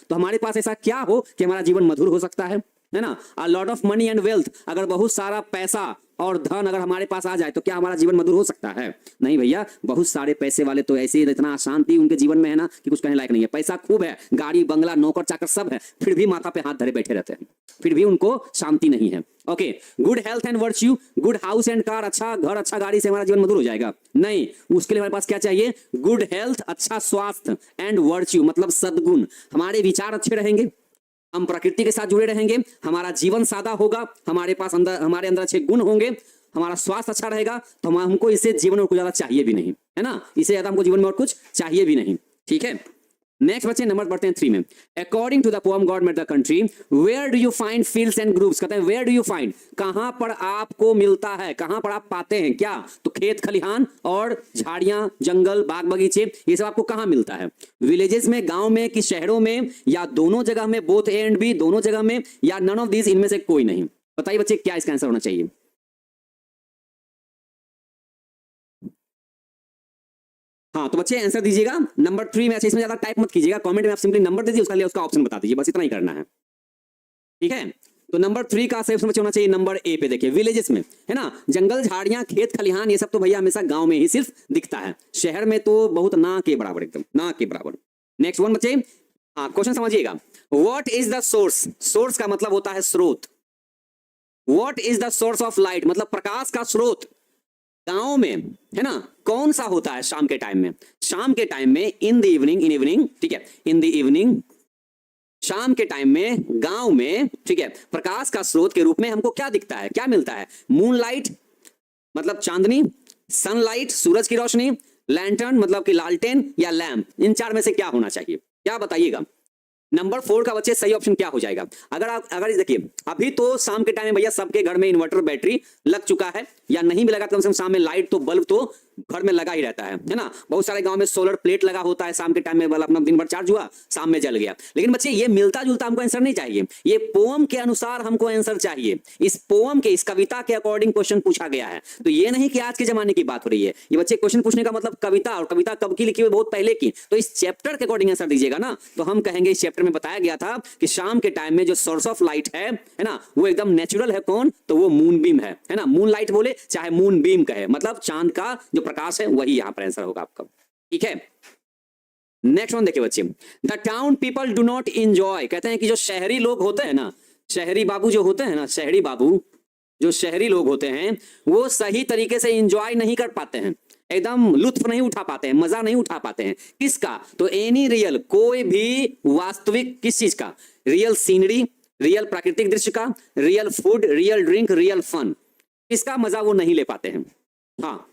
तो हमारे पास ऐसा क्या हो कि हमारा जीवन मधुर हो सकता है ना। A lot of money and wealth, अगर बहुत सारा पैसा और धन अगर हमारे पास आ जाए तो क्या हमारा जीवन मधुर हो सकता है, नहीं भैया। बहुत सारे पैसे वाले तो ऐसे ही इतना अशांति उनके जीवन में है ना कि कुछ कहने लायक नहीं है। पैसा खूब है, गाड़ी बंगला नौकर चाकर सब है, फिर भी माथा पे हाथ धरे बैठे रहते हैं, फिर भी उनको शांति नहीं है। Okay, good health and virtue, good house and car, अच्छा घर अच्छा गाड़ी से हमारा जीवन मधुर हो जाएगा, नहीं। उसके लिए हमारे पास क्या चाहिए, गुड हेल्थ, अच्छा स्वास्थ्य, एंड वर्च्यू मतलब सद्गुण, हमारे विचार अच्छे रहेंगे, हम प्रकृति के साथ जुड़े रहेंगे, हमारा जीवन सादा होगा, हमारे अंदर अच्छे गुण होंगे, हमारा स्वास्थ्य अच्छा रहेगा, तो हमको इससे जीवन में कुछ ज्यादा चाहिए भी नहीं, है ना। इससे ज्यादा हमको जीवन में और कुछ चाहिए भी नहीं, ठीक है। नेक्स्ट बच्चे नंबर बढ़ते हैं 3 में। According to the poem God made the country, where do you find fields and groups. कहते हैं वेयर डू यू फाइंड, कहां पर आपको मिलता है, कहां पर आप पाते हैं क्या, तो खेत खलिहान और झाड़ियां जंगल बाग बगीचे, ये सब आपको कहां मिलता है, विलेजेस में, गांव में कि शहरों में, या दोनों जगह में, बोथ ए एंड बी दोनों जगह में, या नन ऑफ दीज इनमें से कोई नहीं। बताइए बच्चे क्या इसका आंसर होना चाहिए। हाँ तो बच्चे आंसर दीजिएगा नंबर 3 में। अच्छा इसमें ज्यादा टाइप मत कीजिएगा, कमेंट में आप सिंपली नंबर दे दीजिए, उसका लिए उसका ऑप्शन बता दीजिए, बस इतना ही करना है, ठीक है। तो नंबर 3 का सही ऑप्शन होना चाहिए नंबर ए पे। देखिए विलेजेस में, है ना, जंगल झाड़ियां खेत खलिहान ये सब तो भैया हमेशा गांव में ही सिर्फ दिखता है, शहर में तो बहुत ना के बराबर, एकदम ना के बराबर। नेक्स्ट वन बच्चे, हाँ क्वेश्चन समझिएगा, what is the source. Source का मतलब होता है स्रोत। What is the source of light मतलब प्रकाश का स्रोत गांव में, है ना, कौन सा होता है शाम के टाइम में। शाम के टाइम में इन द इवनिंग, ठीक है, इन द इवनिंग, शाम के टाइम में गांव में, ठीक है, प्रकाश का स्रोत के रूप में हमको क्या दिखता है, क्या मिलता है, मूनलाइट मतलब चांदनी, सनलाइट सूरज की रोशनी, लैंटर्न मतलब कि लालटेन, या लैंप। इन 4 में से क्या होना चाहिए, क्या बताइएगा। नंबर 4 का बच्चे सही ऑप्शन क्या हो जाएगा। अगर देखिए अभी तो शाम के टाइम में भैया सबके घर में इन्वर्टर बैटरी लग चुका है, या नहीं भी लगा तो कम से कम शाम में लाइट तो बल्ब तो घर में लगा ही रहता है ना। बहुत सारे गांव में सोलर प्लेट लगा होता है, शाम के टाइम में बल्ब अपना दिन भर चार्ज हुआ, शाम में जल गया। लेकिन बच्चे ये मिलता जुलता हमको आंसर नहीं चाहिए, ये पोम के अनुसार हमको आंसर चाहिए। इस पोम के, इस कविता के अकॉर्डिंग क्वेश्चन पूछा गया है। तो ये नहीं कि आज के जमाने की बात हो रही है। ये बच्चे क्वेश्चन पूछने का मतलब कविता, और कविता कब की लिखी हुई, बहुत पहले की। तो इस चैप्टर के अकॉर्डिंग आंसर दीजिएगा ना। तो हम कहेंगे इस चैप्टर में बताया गया था कि शाम के टाइम में जो सोर्स ऑफ लाइट है ना, वो एकदम नेचुरल है। कौन? तो वो मून बीम है ना। मून लाइट बोले चाहे मून बीम कहे, मतलब चांद का जो प्रकाश है वही यहाँ पर आंसर होगा आपका। ठीक है, नेक्स्ट वन देखिए बच्चे, the town people do not enjoy. कहते हैं कि जो शहरी लोग होते हैं ना, शहरी बाबू जो होते हैं ना, शहरी बाबू, जो शहरी लोग होते हैं वो सही तरीके से इंजॉय नहीं कर पाते हैं, एकदम लुत्फ नहीं उठा पाते हैं, मजा नहीं उठा पाते हैं। किसका? तो एनी रियल, कोई भी वास्तविक, किस चीज का? रियल सीनरी, रियल प्राकृतिक दृश्य का, real food, real drink, real fun, इसका मजा वो नहीं ले पाते हैं। हाँ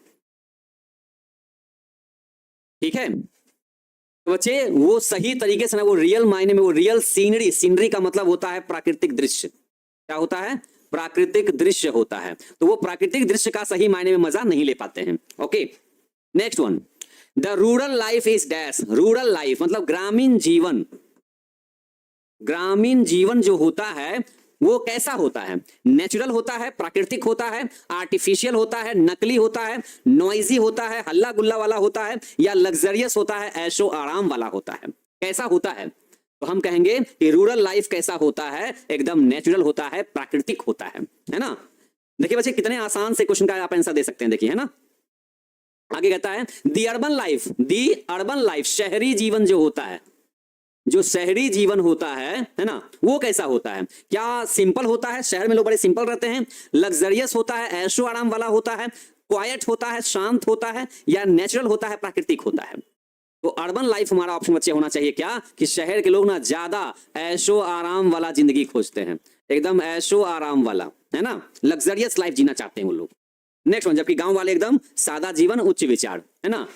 ठीक है, तो बच्चे वो सही तरीके से ना, वो रियल मायने में, वो रियल सीनरी, सीनरी का मतलब होता है प्राकृतिक दृश्य। क्या होता है? प्राकृतिक दृश्य होता है। तो वो प्राकृतिक दृश्य का सही मायने में मजा नहीं ले पाते हैं। Okay, next one, the rural life is dash. Rural life मतलब ग्रामीण जीवन। ग्रामीण जीवन जो होता है वो कैसा होता है? नेचुरल होता है, प्राकृतिक होता है, आर्टिफिशियल होता है, नकली होता है, नॉइजी होता है, हल्ला गुल्ला वाला होता है, या लग्जरियस होता है, ऐशो आराम वाला होता है? कैसा होता है? तो हम कहेंगे कि रूरल लाइफ कैसा होता है? एकदम नेचुरल होता है, प्राकृतिक होता है ना। देखिए बच्चे कितने आसान से क्वेश्चन का आप आंसर दे सकते हैं, देखिए, है ना। आगे कहता है दी अर्बन लाइफ, दी अर्बन लाइफ, शहरी जीवन जो होता है, जो शहरी जीवन होता है ना, वो कैसा होता है? क्या सिंपल होता है? शहर में लोग बड़े सिंपल रहते हैं। लग्जरियस होता है, ऐशो आराम वाला होता है, क्वाइट होता है, शांत होता है, या नेचुरल होता है, प्राकृतिक होता है? तो अर्बन लाइफ हमारा ऑप्शन बच्चे होना चाहिए क्या? कि शहर के लोग ना ज्यादा ऐशो आराम वाला जिंदगी खोजते हैं, एकदम ऐशो आराम वाला, है ना, लग्जरियस लाइफ जीना चाहते हैं वो लोग। नेक्स्ट वन, जबकि गांव वाले एकदम सादा जीवन, उच्च विचार, है ना।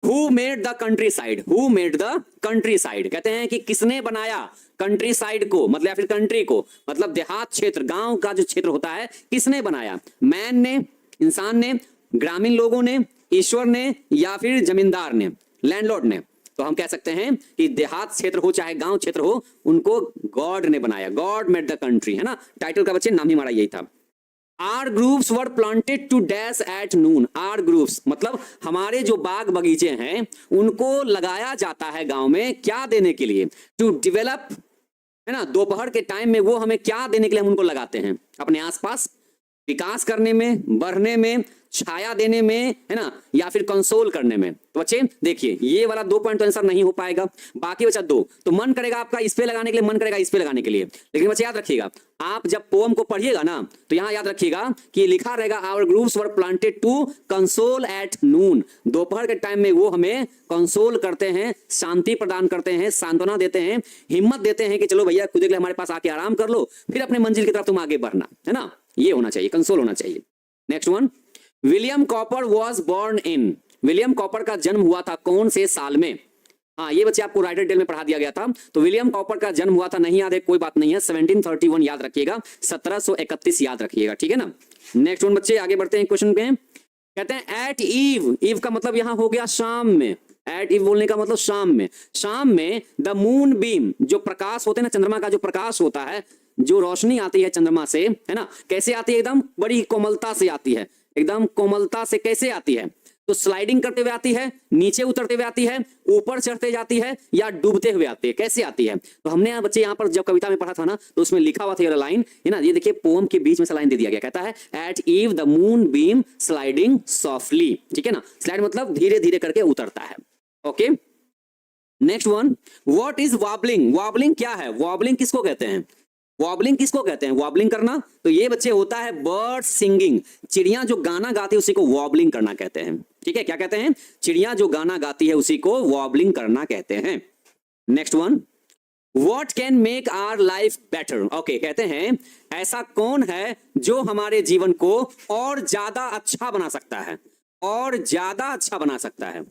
Who made the countryside? Who made the countryside? कहते हैं कि किसने बनाया कंट्री साइड को, मतलब या फिर कंट्री को, मतलब देहात क्षेत्र, गांव का जो क्षेत्र होता है, किसने बनाया? मैन ने, इंसान ने, ग्रामीण लोगों ने, ईश्वर ने, या फिर जमींदार ने, लैंडलॉर्ड ने? तो हम कह सकते हैं कि देहात क्षेत्र हो चाहे गांव क्षेत्र हो, उनको गॉड ने बनाया। गॉड मेड द कंट्री, है ना। टाइटल का बच्चे नाम ही हमारा यही था। Our groups were planted to dash at noon. Our groups मतलब हमारे जो बाग बगीचे हैं उनको लगाया जाता है गांव में, क्या देने के लिए? टू डेवलप, है ना। दोपहर के टाइम में वो हमें क्या देने के लिए हम उनको लगाते हैं? अपने आसपास विकास करने में, बढ़ने में, छाया देने में, है ना, या फिर कंसोल करने में। तो बच्चे देखिए ये वाला 2 पॉइंट तो आंसर नहीं हो पाएगा, बाकी बचा 2। तो मन करेगा आपका इस पे लगाने के लिए, मन करेगा इस पे लगाने के लिए। लेकिन बच्चे याद रखिएगा, आप जब पोएम को पढ़िएगा ना, तो यहां याद रखिएगा कि लिखा रहेगा our groups were planted to console at noon. दोपहर के टाइम में वो हमें कंसोल करते हैं, शांति प्रदान करते हैं, सांत्वना देते हैं, हिम्मत देते हैं कि चलो भैया खुद के लिए हमारे पास आके आराम कर लो, फिर अपने मंजिल की तरफ तुम आगे बढ़ना, है ना। ये होना चाहिए, कंसोल होना चाहिए। Next one, William copper was born in. William copper का जन्म हुआ था कौन से साल में? हाँ ये बच्चे आपको राइटर टेल में पढ़ा दिया गया था। तो विलियम कॉपर का जन्म हुआ था, नहीं याद है कोई बात नहीं है, 1731 याद रखिएगा, 1731 याद रखिएगा, ठीक है ना। नेक्स्ट वन बच्चे आगे बढ़ते हैं क्वेश्चन पे। कहते हैं एट ईव, ईव का मतलब यहां हो गया शाम में। एट ईव बोलने का मतलब शाम में। शाम में द मून बीम, जो प्रकाश होते हैं ना, चंद्रमा का जो प्रकाश होता है, जो रोशनी आती है चंद्रमा से, है ना, कैसे आती है? एकदम बड़ी कोमलता से आती है, एकदम कोमलता से। कैसे आती है? तो स्लाइडिंग करते हुए आती है, नीचे उतरते हुए आती है, ऊपर चढ़ते जाती है, या डूबते हुए आती है? कैसे आती है? तो हमने यहाँ बच्चे यहाँ पर जब कविता में पढ़ा था ना, तो उसमें लिखा हुआ था ये लाइन, है ना। ये देखिए पोएम के बीच में से लाइन दे दिया गया, कहता है at eve the moon beam sliding softly, ठीक है ना। स्लाइड मतलब धीरे धीरे करके उतरता है। Okay, next one, what is wobbling? Wobbling क्या है? वॉबलिंग किसको कहते हैं? वॉबलिंग किसको कहते हैं? वॉबलिंग करना। तो ये बच्चे होता है बर्ड सिंगिंग। चिड़िया जो गाना गाती है उसी को वॉबलिंग करना कहते हैं, ठीक है। क्या कहते हैं? चिड़िया जो गाना गाती है उसी को वॉबलिंग करना कहते हैं। Next one, what can make our life better? Okay, कहते हैं ऐसा कौन है जो हमारे जीवन को और ज्यादा अच्छा बना सकता है, और ज्यादा अच्छा बना सकता है,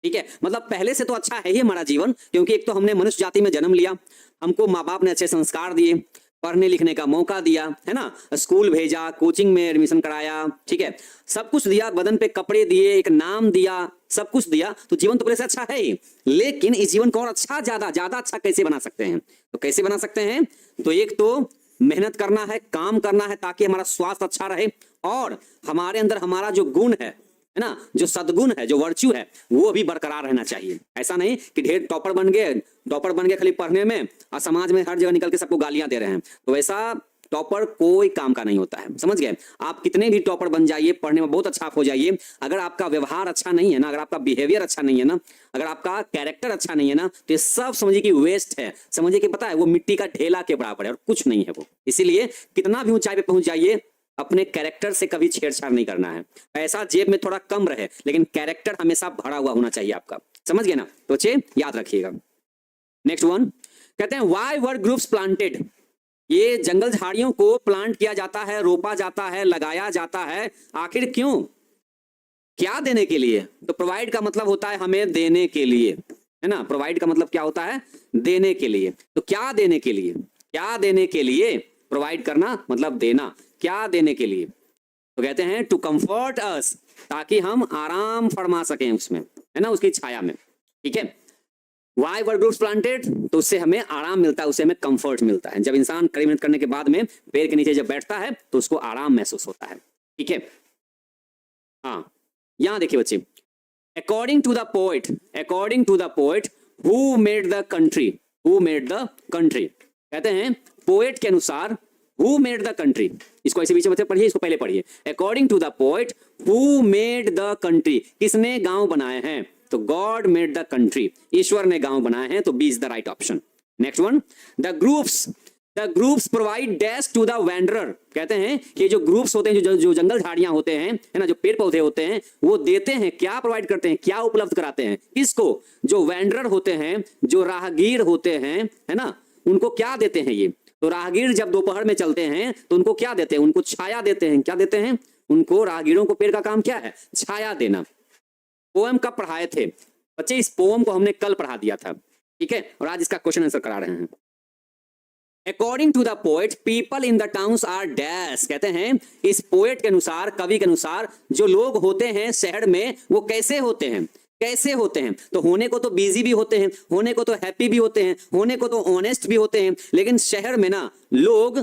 ठीक है। मतलब पहले से तो अच्छा है ही हमारा जीवन, क्योंकि एक तो हमने मनुष्य जाति में जन्म लिया, हमको माँ बाप ने अच्छे संस्कार दिए, पढ़ने लिखने का मौका दिया, है ना, स्कूल भेजा, कोचिंग में एडमिशन कराया, ठीक है, सब कुछ दिया, बदन पे कपड़े दिए, एक नाम दिया, सब कुछ दिया, तो जीवन तो पहले से अच्छा है ही। लेकिन इस जीवन को और अच्छा, ज्यादा ज्यादा अच्छा कैसे बना सकते हैं? तो कैसे बना सकते हैं? तो एक तो मेहनत करना है, काम करना है, ताकि हमारा स्वास्थ्य अच्छा रहे और हमारे अंदर हमारा जो गुण है ना, जो सद्गुण है, जो वर्च्यू है, वो भी बरकरार रहना चाहिए। ऐसा नहीं कि ढेर टॉपर बन गए खाली पढ़ने में और समाज में हर जगह निकल के सबको गालियां दे रहे हैं, तो वैसा टॉपर कोई काम का नहीं होता है, समझ गए? आप कितने भी टॉपर बन जाइए, पढ़ने में बहुत अच्छा हो जाइए, अगर आपका व्यवहार अच्छा नहीं है ना, अगर आपका बिहेवियर अच्छा नहीं है ना, अगर आपका कैरेक्टर अच्छा नहीं है ना, तो ये सब समझिए कि वेस्ट है, समझिए कि पता है वो मिट्टी का ढेला के बराबर है और कुछ नहीं है वो। इसीलिए कितना भी ऊंचाई पे पहुंच जाइए, अपने कैरेक्टर से कभी छेड़छाड़ नहीं करना है। पैसा जेब में थोड़ा कम रहे, लेकिन कैरेक्टर हमेशा भरा हुआ होना चाहिए आपका, समझ गए ना? तो बच्चे याद रखिएगा। नेक्स्ट वन कहते हैं व्हाई वर ग्रुप्स प्लांटेड। ये जंगल झाड़ियों को प्लांट किया जाता है, रोपा जाता है, लगाया जाता है, आखिर क्यों? क्या देने के लिए? तो प्रोवाइड का मतलब होता है हमें देने के लिए, है ना, प्रोवाइड का मतलब क्या होता है? देने के लिए। तो क्या देने के लिए? क्या देने के लिए? प्रोवाइड करना मतलब देना, क्या देने के लिए? तो कहते हैं टू कंफर्ट अस, ताकि हम आराम फरमा सकें उसमें, है ना, उसकी छाया में, ठीक है। Why were groups planted? तो उससे हमें आराम मिलता है, उससे हमें कंफर्ट मिलता है। जब इंसान कड़ी मेहनत करने के बाद में पेड़ के नीचे जब बैठता है तो उसको आराम महसूस होता है, ठीक है। हाँ, यहां देखिए बच्चे, according to the poet who made the country, कहते हैं पोएट के अनुसार हु मेड द कंट्री, इसको ऐसे बीच में पढ़िए, इसको पहले पढ़िए। According to the poet who made the country, किसने गांव बनाए हैं? तो गॉड मेड द कंट्री, ईश्वर ने गांव बनाए हैं, तो B is the right option. Next one, the groups provide dash to the wanderer, कहते हैं कि जो ग्रुप्स होते हैं, जो जंगल झाड़ियां होते हैं, है ना, जो पेड़ पौधे होते हैं, वो देते हैं, क्या प्रोवाइड करते हैं, क्या उपलब्ध कराते हैं? किसको? जो वैंडरर होते हैं, जो राहगीर होते हैं, है ना, उनको क्या देते हैं ये? तो राहगीर जब दोपहर में चलते हैं तो उनको क्या देते हैं? उनको छाया देते हैं। क्या देते हैं उनको? राहगीरों को पेड़ का काम क्या है? छाया देना। पोएम कब पढ़ाए थे बच्चे? इस पोएम को हमने कल पढ़ा दिया था, ठीक है, और आज इसका क्वेश्चन आंसर करा रहे हैं। According to the poet people in the towns are dash, कहते हैं इस पोएट के अनुसार, कवि के अनुसार, जो लोग होते हैं शहर में वो कैसे होते हैं? तो होने को तो बिजी भी होते हैं, होने को तो हैप्पी भी होते हैं, होने को तो ऑनेस्ट भी होते हैं, लेकिन शहर में ना लोग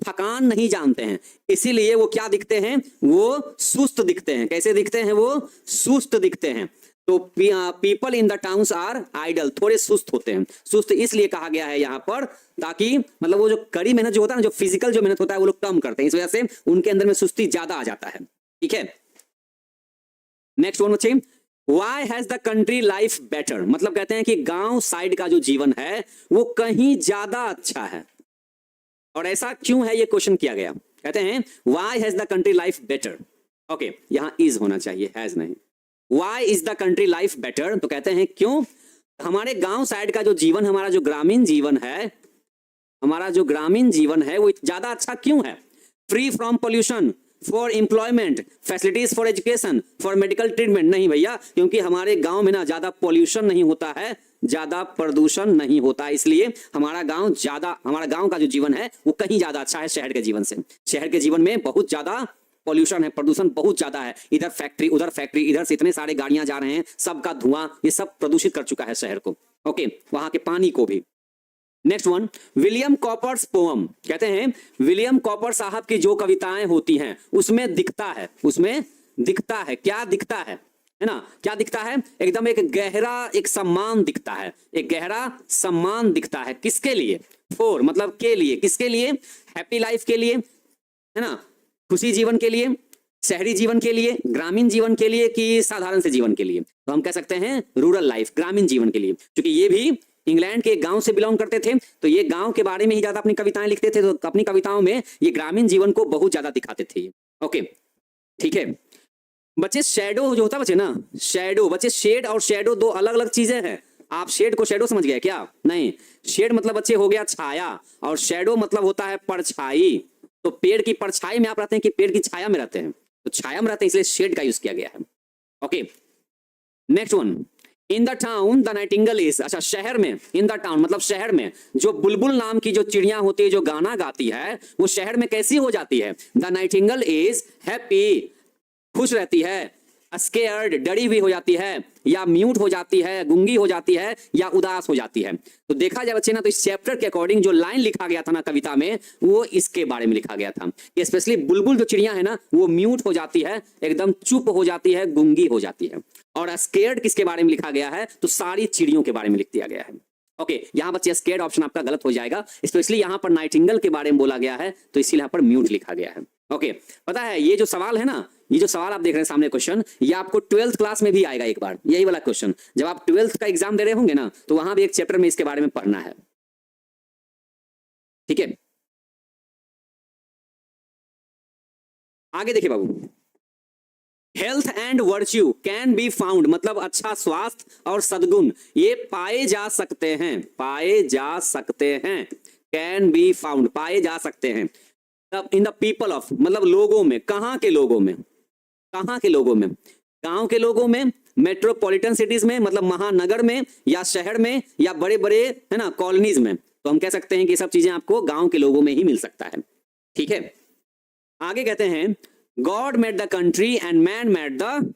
थकान नहीं जानते हैं, इसीलिए वो क्या दिखते हैं? वो सुस्त दिखते हैं। कैसे दिखते हैं? वो सुस्त दिखते हैं। तो people in the towns are idle, थोड़े सुस्त होते हैं। सुस्त इसलिए कहा गया है यहाँ पर, ताकि मतलब वो जो कड़ी मेहनत जो होता है ना, जो फिजिकल जो मेहनत होता है, वो लोग कम करते हैं, इस वजह से उनके अंदर में सुस्ती ज्यादा आ जाता है, ठीक है। नेक्स्ट वन बच्चे, Why has the country life better? मतलब कहते हैं कि गांव साइड का जो जीवन है वो कहीं ज्यादा अच्छा है, और ऐसा क्यों है ये क्वेश्चन किया गया। कहते हैं Why has the country life better? Okay, यहां इज होना चाहिए, हैज नहीं। Why is the country life better? तो कहते हैं क्यों हमारे गांव साइड का जो जीवन, हमारा जो ग्रामीण जीवन है, वो ज्यादा अच्छा क्यों है? Free from pollution, for employment, facilities for education, for medical treatment. नहीं भैया, क्योंकि हमारे गांव में ना ज्यादा पॉल्यूशन नहीं होता है, ज्यादा प्रदूषण नहीं होता, इसलिए हमारा गांव का जो जीवन है वो कहीं ज्यादा अच्छा है शहर के जीवन से। शहर के जीवन में बहुत ज्यादा पॉल्यूशन है, प्रदूषण बहुत ज्यादा है, इधर फैक्ट्री उधर फैक्ट्री, इधर से इतने सारे गाड़ियां जा रहे हैं, सबका धुआं, ये सब प्रदूषित कर चुका है शहर को, ओके, वहां के पानी को भी। Next one, William Cowper's poem, कहते हैं विलियम कॉपर साहब की जो कविताएं होती हैं उसमें दिखता है, क्या दिखता है ना, क्या दिखता है? एकदम एक गहरा एक सम्मान दिखता है, एक गहरा सम्मान दिखता है। किसके लिए? फॉर मतलब के लिए, किसके लिए? हैप्पी लाइफ के लिए, है ना, खुशी जीवन के लिए, शहरी जीवन के लिए, ग्रामीण जीवन के लिए, कि साधारण से जीवन के लिए? तो हम कह सकते हैं रूरल लाइफ, ग्रामीण जीवन के लिए, क्योंकि ये भी इंग्लैंड के गांव से बिलोंग करते थे, तो ये गांव के बारे में ही ज्यादा अपनी कविताएं लिखते थे, तो अपनी कविताओं में ये ग्रामीण जीवन को बहुत ज्यादा दिखाते थे। ओके, ठीक है बच्चे। शैडो जो होता है बच्चे ना, शैडो बच्चे, शेड और शैडो दो अलग अलग चीजें हैं। आप शेड को शैडो समझ गए क्या? नहीं, शेड मतलब बच्चे हो गया छाया, और शैडो मतलब होता है परछाई। तो पेड़ की परछाई में आप रहते हैं कि पेड़ की छाया में रहते हैं? तो छाया में रहते हैं, इसलिए शेड का यूज किया गया है। Okay, next one, in the town the Nightingale is, अच्छा शहर में, इन द टाउन मतलब शहर में जो बुलबुल नाम की जो चिड़िया होती है जो गाना गाती है वो शहर में कैसी हो जाती है? द नाइटिंगल इज हैप्पी, खुश रहती है, स्केयर्ड डरी हुई हो जाती है, या म्यूट हो जाती है, गूंगी हो जाती है, या उदास हो जाती है। तो देखा जाए बच्चे ना, तो इस चैप्टर के अकॉर्डिंग जो लाइन लिखा गया था ना कविता में वो इसके बारे में लिखा गया था कि स्पेशली बुलबुल जो चिड़िया है ना वो म्यूट हो जाती है, एकदम चुप हो जाती है, गूंगी हो जाती है। और स्केयर्ड किसके बारे में लिखा गया है? तो सारी चिड़ियों के बारे में लिख दिया गया है। ओके, यहाँ बच्चे स्केयर्ड ऑप्शन आपका गलत हो जाएगा, स्पेशली यहाँ पर नाइटिंगल के बारे में बोला गया है तो इसीलिए यहाँ पर म्यूट लिखा गया है। ओके, पता है ये जो सवाल है ना, ये जो सवाल आप देख रहे हैं सामने क्वेश्चन, ये आपको 12th क्लास में भी आएगा एक बार, यही वाला क्वेश्चन जब आप 12th का एग्जाम दे रहे होंगे ना तो वहां भी एक चैप्टर में इसके बारे में पढ़ना है। ठीक है, आगे देखिए बाबू, health and virtue can be found मतलब अच्छा स्वास्थ्य और सद्गुण ये पाए जा सकते हैं, पाए जा सकते हैं, कैन बी फाउंड पाए जा सकते हैं इन द पीपल ऑफ मतलब लोगों में, कहां के लोगों में, कहां के लोगों में, गांव के लोगों में, मेट्रोपॉलिटन सिटीज में मतलब महानगर में, या शहर में, या बड़े बड़े है ना कॉलोनीज में। तो हम कह सकते हैं कि सब चीजें आपको गांव के लोगों में ही मिल सकता है। ठीक है, आगे कहते हैं God made the country and man made the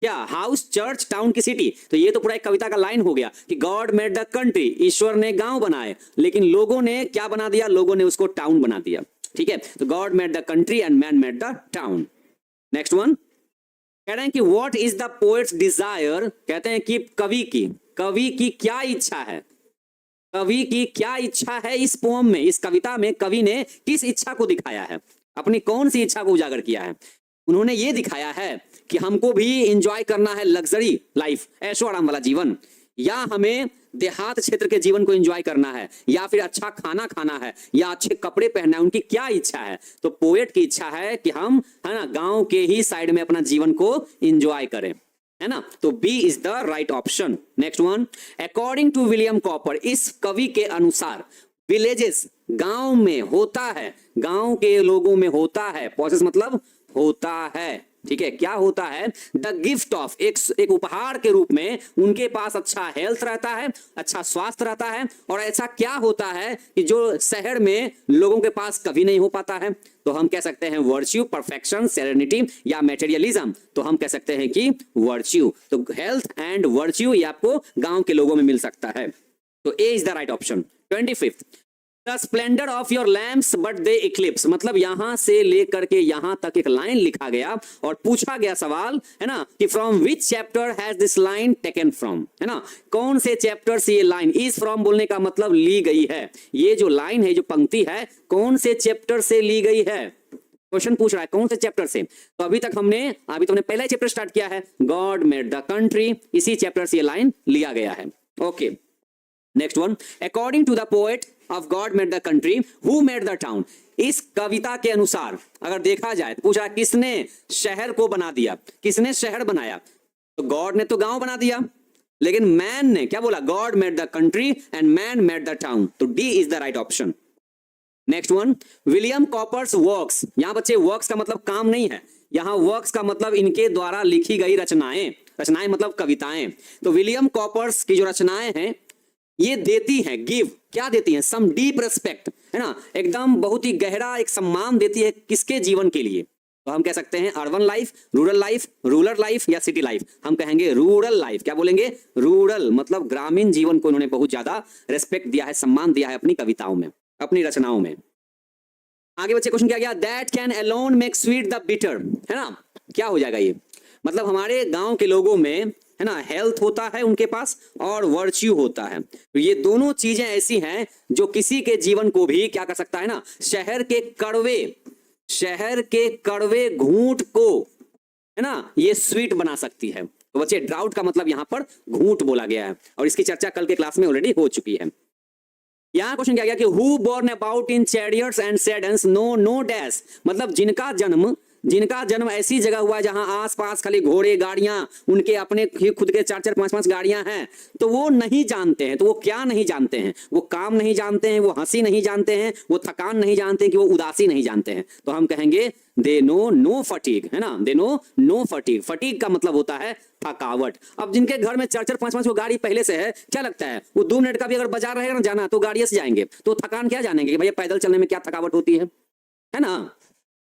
क्या हाउस चर्च टाउन की सिटी। तो ये तो पूरा एक कविता का लाइन हो गया कि गॉड मेड द कंट्री, ईश्वर ने गांव बनाए, लेकिन लोगों ने क्या बना दिया? लोगों ने उसको टाउन बना दिया। ठीक है, तो God made the country and man made the town. Next one कह रहे हैं कि what is the poet's desire, कहते हैं कि कवि की क्या इच्छा है, कवि की क्या इच्छा है इस पोम में, इस कविता में कवि ने किस इच्छा को दिखाया है, अपनी कौन सी इच्छा को उजागर किया है? उन्होंने ये दिखाया है कि हमको भी एंजॉय करना है लग्जरी लाइफ, ऐशो आराम वाला जीवन, या हमें देहात क्षेत्र के जीवन को एंजॉय करना है, या फिर अच्छा खाना खाना है, या अच्छे कपड़े पहनना है, उनकी क्या इच्छा है? तो पोएट की इच्छा है कि हम है ना गांव के ही साइड में अपना जीवन को एंजॉय करें, है ना। तो B is the right option. Next one, according to William Cowper, इस कवि के अनुसार विलेजेस गांव में होता है, गांव के लोगों में होता है, पॉसेस मतलब होता है। ठीक है, क्या होता है? द गिफ्ट ऑफ, एक उपहार के रूप में उनके पास अच्छा हेल्थ रहता है, अच्छा स्वास्थ्य रहता है, और ऐसा क्या होता है कि जो शहर में लोगों के पास कभी नहीं हो पाता है? तो हम कह सकते हैं वर्च्यू, परफेक्शन, सेरेनिटी या मटेरियलिज्म। तो हम कह सकते हैं कि वर्च्यू। तो हेल्थ एंड वर्च्यू ये आपको गांव के लोगों में मिल सकता है। तो A is the right option. 25th, the splendour of your lamps but they eclipse, मतलब यहां से लेकर के यहां तक एक लाइन लिखा गया और पूछा गया सवाल, है ना, कि from which chapter has this line taken from, है ना, कौन से चैप्टर से ये लाइन, इज फ्रॉम बोलने का मतलब ली गई है, ये जो लाइन है, जो पंक्ति है, कौन से चैप्टर से ली गई है? क्वेश्चन पूछ रहा है कौन से चैप्टर से। तो अभी तो हमने पहला चैप्टर स्टार्ट किया है, गॉड मेड द कंट्री, इसी चैप्टर से ये लाइन लिया गया है। Okay, next one, according to the poet of God made the country who made the town, इस कविता के अनुसार अगर देखा जाए तो पूछा किसने शहर को बना दिया, किसने शहर बनाया? तो गॉड ने तो गांव बना दिया, लेकिन मैन ने क्या बोला? God made the country and man made the town. तो D is the right option. Next one, William Cowper's works, यहां बच्चे वर्क्स का मतलब काम नहीं है, यहां वर्क्स का मतलब इनके द्वारा लिखी गई रचनाएं, रचनाएं मतलब कविताएं। तो विलियम कॉपर्स की जो रचनाएं हैं ये देती हैं, गिव, क्या देती हैं? सम डीप रेस्पेक्ट, है ना, एकदम बहुत ही गहरा एक सम्मान देती है, किसके जीवन के लिए? तो हम कह सकते हैं अर्बन लाइफ, रूरल लाइफ या सिटी लाइफ। हम कहेंगे रूरल लाइफ। क्या बोलेंगे? रूरल, मतलब ग्रामीण जीवन को इन्होंने बहुत ज्यादा रेस्पेक्ट दिया है, सम्मान दिया है अपनी कविताओं में, अपनी रचनाओं में। आगे बच्चे क्वेश्चन क्या गया? That can alone make sweet the bitter, है ना, क्या हो जाएगा ये? मतलब हमारे गांव के लोगों में, है ना, हेल्थ होता है उनके पास और वर्च्यू होता है। तो ये दोनों चीजें ऐसी हैं जो किसी के जीवन को भी क्या कर सकता है ना, शहर के कड़वे घूंट को, है ना, ये स्वीट बना सकती है। तो बच्चे ड्राउट का मतलब यहां पर घूंट बोला गया है और इसकी चर्चा कल के क्लास में ऑलरेडी हो चुकी है। यहां क्वेश्चन क्या गया कि who borne about in chariots and sedans know dash, मतलब जिनका जन्म ऐसी जगह हुआ जहां आसपास खाली घोड़े गाड़ियां, उनके अपने खुद के 4-4 5-5 गाड़ियां हैं, तो वो नहीं जानते हैं। तो वो क्या नहीं जानते हैं? वो काम नहीं जानते हैं, वो हंसी नहीं जानते हैं, वो थकान नहीं जानते हैं, कि वो उदासी नहीं जानते हैं। तो हम कहेंगे दे नो नो फटीग, है ना, they no no fatigue. Fatigue का मतलब होता है थकावट। अब जिनके घर में 4-4 5-5 गाड़ी पहले से है, क्या लगता है वो 2 मिनट का भी अगर बाजार रहेगा ना जाना तो गाड़ी से जाएंगे, तो थकान क्या जानेंगे कि भैया पैदल चलने में क्या थकावट होती है ना।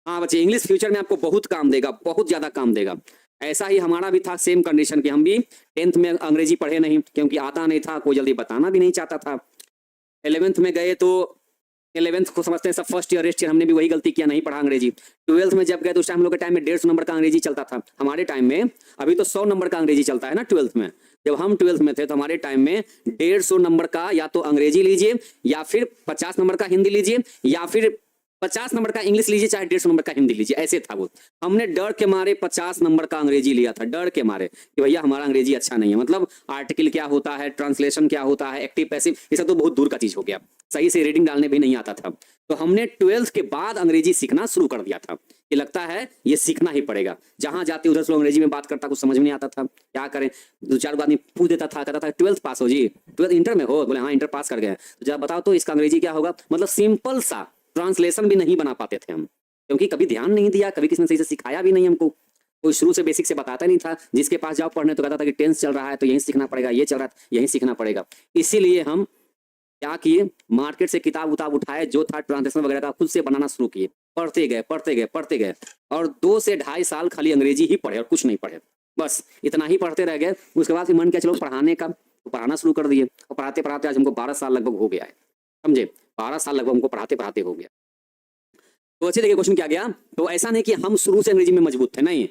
हाँ बच्चे, इंग्लिश फ्यूचर में आपको बहुत काम देगा, बहुत ज्यादा काम देगा। ऐसा ही हमारा भी था, सेम कंडीशन कि हम भी 10th में अंग्रेजी पढ़े नहीं, क्योंकि आता नहीं था, कोई जल्दी बताना भी नहीं चाहता था। 11th में गए तो 11th को समझते हैं सब फर्स्ट ईयर रेस्ट ईयर, हमने भी वही गलती किया, नहीं पढ़ा अंग्रेजी। 12th में जब गए तो उस टाइम हम लोग के टाइम में 150 नंबर का अंग्रेजी चलता था। हमारे टाइम में अभी तो 100 नंबर का अंग्रेजी चलता है ना 12th में। जब हम 12th में थे तो हमारे टाइम में 150 नंबर का या तो अंग्रेजी लीजिए, या फिर 50 नंबर का हिंदी लीजिए, या फिर 50 नंबर का इंग्लिश लीजिए, चाहे 150 नंबर का हिंदी लीजिए, ऐसे था वो। हमने डर के मारे 50 नंबर का अंग्रेजी लिया था, डर के मारे कि भैया हमारा अंग्रेजी अच्छा नहीं है, मतलब आर्टिकल क्या होता है, ट्रांसलेशन क्या होता है, एक्टिव पैसिव, ये सब तो बहुत दूर का चीज हो गया, सही से रीडिंग डालने भी नहीं आता था। तो हमने 12th के बाद अंग्रेजी सीखना शुरू कर दिया था कि लगता है ये सीखना ही पड़ेगा। जहां जाते उधर से अंग्रेजी में बात करता, कुछ समझ में नहीं आता था, क्या करें। 2-4 आदमी पूछ देता था, कहता था 12th पास हो जी, 12th इंटर में हो, बोले हाँ इंटर पास कर गए, तो जब बताओ तो इसका अंग्रेजी क्या होगा। मतलब सिंपल सा ट्रांसलेशन भी नहीं बना पाते थे हम, क्योंकि कभी ध्यान नहीं दिया, कभी किसी ने सही से सिखाया भी नहीं हमको, कोई शुरू से बेसिक से बताता नहीं था। जिसके पास जाओ पढ़ने तो कहता था कि टेंस चल रहा है तो यही सीखना पड़ेगा, ये चल रहा है यही सीखना पड़ेगा। इसीलिए हम क्या किए, मार्केट से किताब उताब उठाए, जो था ट्रांसलेशन वगैरह का खुद से बनाना शुरू किए, पढ़ते गए पढ़ते गए पढ़ते गए, और 2 से 2.5 साल खाली अंग्रेजी ही पढ़े और कुछ नहीं पढ़े, बस इतना ही पढ़ते रह गए। उसके बाद फिर मन किया चलो पढ़ाने का, तो पढ़ाना शुरू कर दिए, और पढ़ाते पढ़ाते आज हमको 12 साल लगभग हो गया है, समझे, 12 साल लगभग हमको पढ़ाते पढ़ाते हो गया। तो अच्छे देखिए क्वेश्चन क्या गया। तो ऐसा नहीं कि हम शुरू से अंग्रेजी में मजबूत थे, नहीं,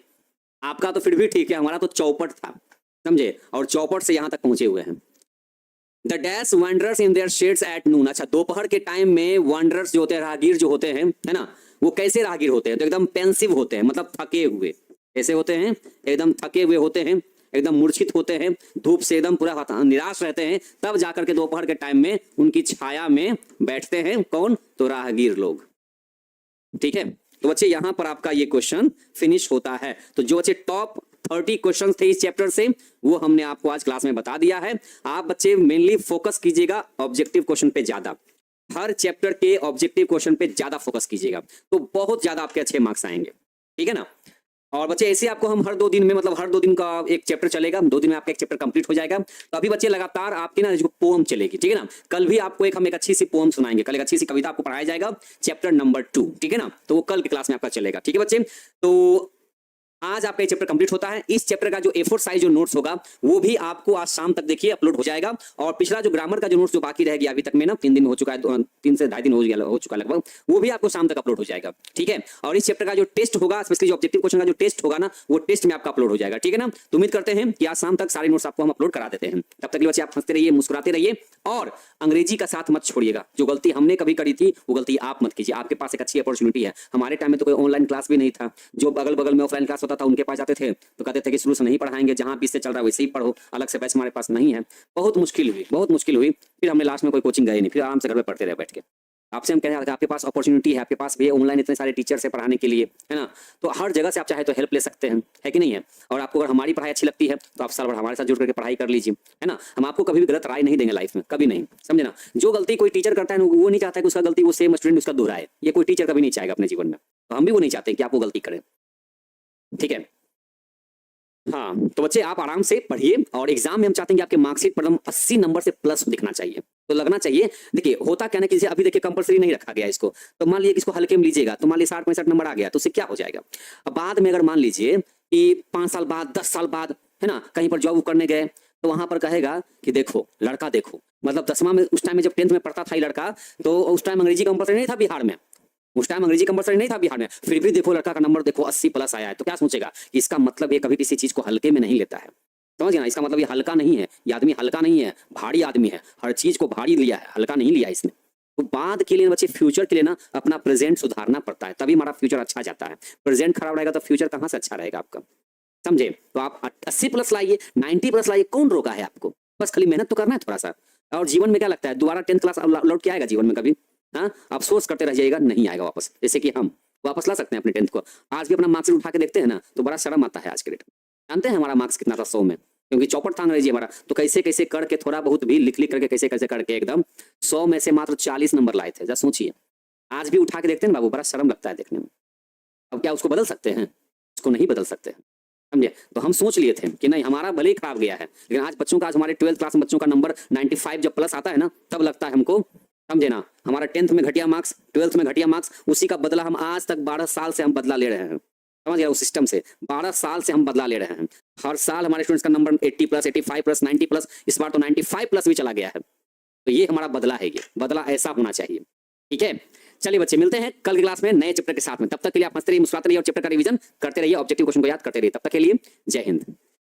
आपका तो फिर भी ठीक है, हमारा तो चौपट था, समझे, और चौपट से यहाँ तक पहुंचे हुए हैं। The dash wanderers in their shades at noon. अच्छा, दोपहर के टाइम में वंडरर्स जो होते हैं, राहगीर जो होते हैं, है ना, वो कैसे राहगीर होते हैं, तो एकदम पेंसिव होते हैं, मतलब थके हुए। कैसे होते हैं, एकदम थके हुए होते हैं, एकदम मूर्छित होते हैं, धूप से एकदम पूरा निराश रहते हैं, तब जाकर के दोपहर के टाइम में उनकी छाया में बैठते हैं, कौन, तो राहगीर लोग। ठीक है, तो बच्चे यहाँ पर आपका ये क्वेश्चन फिनिश होता है। तो जो बच्चे टॉप 30 क्वेश्चन थे इस चैप्टर से, वो हमने आपको आज क्लास में बता दिया है। आप बच्चे मेनली फोकस कीजिएगा ऑब्जेक्टिव क्वेश्चन पे ज्यादा, हर चैप्टर के ऑब्जेक्टिव क्वेश्चन पे ज्यादा फोकस कीजिएगा, तो बहुत ज्यादा आपके अच्छे मार्क्स आएंगे, ठीक है ना। और बच्चे ऐसे आपको हम हर 2 दिन में, मतलब हर 2 दिन का एक चैप्टर चलेगा, 2 दिन में आपका एक चैप्टर कंप्लीट हो जाएगा। तो अभी बच्चे लगातार आपकी ना जो पोम चलेगी, ठीक है ना। कल भी आपको हम एक अच्छी सी पोम सुनाएंगे, कल एक अच्छी सी कविता आपको पढ़ाया जाएगा, चैप्टर नंबर 2, ठीक है ना। तो वो कल की क्लास में आपका चलेगा, ठीक है बच्चे। तो आज आपका ये चैप्टर कंप्लीट होता है। इस चैप्टर का जो A4 साइज जो नोट्स होगा वो भी आपको आज शाम तक देखिए अपलोड हो जाएगा, और पिछला जो ग्रामर का जो नोट्स जो बाकी रह गया अभी तक में ना 3 दिन हो चुका है, 3 से 2.5 दिन हो चुका लगभग, वो भी आपको शाम तक अपलोड हो जाएगा, ठीक है। और इस चैप्टर का जो टेस्ट होगा, स्पेशली जो ऑब्जेक्टिव क्वेश्चन का जो टेस्ट होगा ना, वो टेस्ट में आपका अपलोड हो जाएगा, ठीक है ना। तो उम्मीद करते हैं कि आज शाम तक सारे नोट्स आपको हम अपलोड करा देते हैं। तब तक के लिए बच्चे आप हंसते रहिए, मुस्कुराते रहिए, और अंग्रेजी का साथ मत छोड़िएगा। जो गलती हमने कभी करी थी वो गलती आप मत कीजिए। आपके पास एक अच्छी अपॉर्चुनिटी है। हमारे टाइम में तो कोई ऑनलाइन क्लास भी नहीं था, जो बगल बगल में ऑफलाइन क्लास होता था उनके पास जाते थे तो कहते थे कि शुरू से नहीं पढ़ाएंगे, जहां 20 से चल रहा है वैसे ही पढ़ो, अलग से बैच हमारे पास नहीं है। बहुत मुश्किल हुई, बहुत मुश्किल हुई। फिर हमने लास्ट में कोई कोचिंग गए नहीं, फिर आराम से घर में पढ़ते रहे बैठ के। आपसे हम कह रहे हैं आपके पास अपॉर्चुनिटी है, आपके पास भी ऑनलाइन इतने सारे टीचर से पढ़ाने के लिए, है ना। तो हर जगह से आप चाहे तो हेल्प ले सकते हैं, है कि नहीं है। और आपको अगर हमारी पढ़ाई अच्छी लगती है तो आप साल भर हमारे साथ जुड़ करके पढ़ाई कर लीजिए, है ना। हम आपको कभी भी गलत राय नहीं देंगे लाइफ में, कभी नहीं, समझे ना। जो गलती कोई टीचर करता है वो नहीं चाहता है कि उसका गलती वो सेम स्टूडेंट उसका दोहराए, ये कोई टीचर कभी नहीं चाहेगा अपने जीवन में। तो हम भी वो नहीं चाहते कि आप वो गलती करें, ठीक है। हाँ, तो बच्चे आप आराम से पढ़िए, और एग्जाम में हम चाहते हैं कि आपके मार्कशीट पर 80 नंबर से प्लस दिखना चाहिए। तो लगना चाहिए, देखिए होता क्या ना कि अभी देखिए कंपलसरी नहीं रखा गया इसको, तो मान लीजिए इसको हल्के में लीजिएगा तो मान लीजिए 60-65 नंबर आ गया, तो उससे क्या हो जाएगा। अब बाद में अगर मान लीजिए कि 5 साल बाद, 10 साल बाद, है ना, कहीं पर जॉब करने गए तो वहां पर कहेगा कि देखो लड़का देखो, मतलब 10वां में, उस टाइम में जब 10th में पढ़ता था ये लड़का, तो उस टाइम अंग्रेजी कंपलसरी नहीं था बिहार में, उस टाइम अंग्रेजी कंपलसरी नहीं था बिहार में, फिर भी देखो लड़का का नंबर देखो 80 प्लस आया है। तो क्या सोचेगा कि इसका मतलब ये कभी किसी चीज को हल्के में नहीं लेता है, समझ गए ना। इसका मतलब ये हल्का नहीं है, ये आदमी हल्का नहीं है, भारी आदमी है, हर चीज को भारी लिया है, हल्का नहीं लिया इसने। तो बाद के लिए बच्चे, फ्यूचर के लिए ना अपना प्रेजेंट सुधारना पड़ता है, तभी हमारा फ्यूचर अच्छा जाता है। प्रेजेंट खराब रहेगा तो फ्यूचर कहाँ से अच्छा रहेगा आपका, समझे। तो आप 80 प्लस लाइए, 90 प्लस लाइए, कौन रोका है आपको, बस खाली मेहनत तो करना है थोड़ा सा। और जीवन में क्या लगता है, दोबारा 10th क्लास लौट के आएगा जीवन में कभी, हाँ, अफसोस करते रह जाइएगा, नहीं आएगा वापस। जैसे कि हम वापस ला सकते हैं अपने 10th को, आज भी अपना मार्क्स उठा के देखते हैं ना तो बड़ा शर्म आता है आज के डेट में। जानते हैं हमारा मार्क्स कितना था 100 में, क्योंकि चौपट था अंग्रेजी हमारा, तो कैसे कैसे करके थोड़ा बहुत भी लिख करके कैसे कैसे करके एकदम 100 में से मात्र 40 नंबर लाए थे। जरा सोचिए, आज भी उठा के देखते हैं ना बाबू, बड़ा शर्म लगता है देखने में। अब क्या उसको बदल सकते हैं? उसको नहीं बदल सकते हैं, समझे? तो हम सोच लिए थे कि नहीं हमारा भले ही खराब गया है, लेकिन आज बच्चों का, आज हमारे 12th क्लास में बच्चों का नंबर 95 जब प्लस आता है ना, तब लगता है हमको, समझे ना, हमारा 10th में घटिया मार्क्स, 12th में घटिया मार्क्स, उसी का बदला हम आज तक 12 साल से हम बदला ले रहे हैं, समझ गया? उस सिस्टम से 12 साल से हम बदला ले रहे हैं। हर साल हमारे स्टूडेंट्स का नंबर 80 प्लस, 85 प्लस, 90 प्लस, इस बार तो 95 प्लस भी चला गया है। तो ये हमारा बदला है, ये बदला ऐसा होना चाहिए, ठीक है? चलिए बच्चे, मिलते हैं कल की क्लास में नए चैप्टर के साथ में। तब तक के लिए आप हंसते रहिए, मुस्कुराते रहिए और चैप्टर का रिवीजन करते रहिए, ऑब्जेक्टिव क्वेश्चन को याद करते रहिए। तब तक के लिए जय हिंद।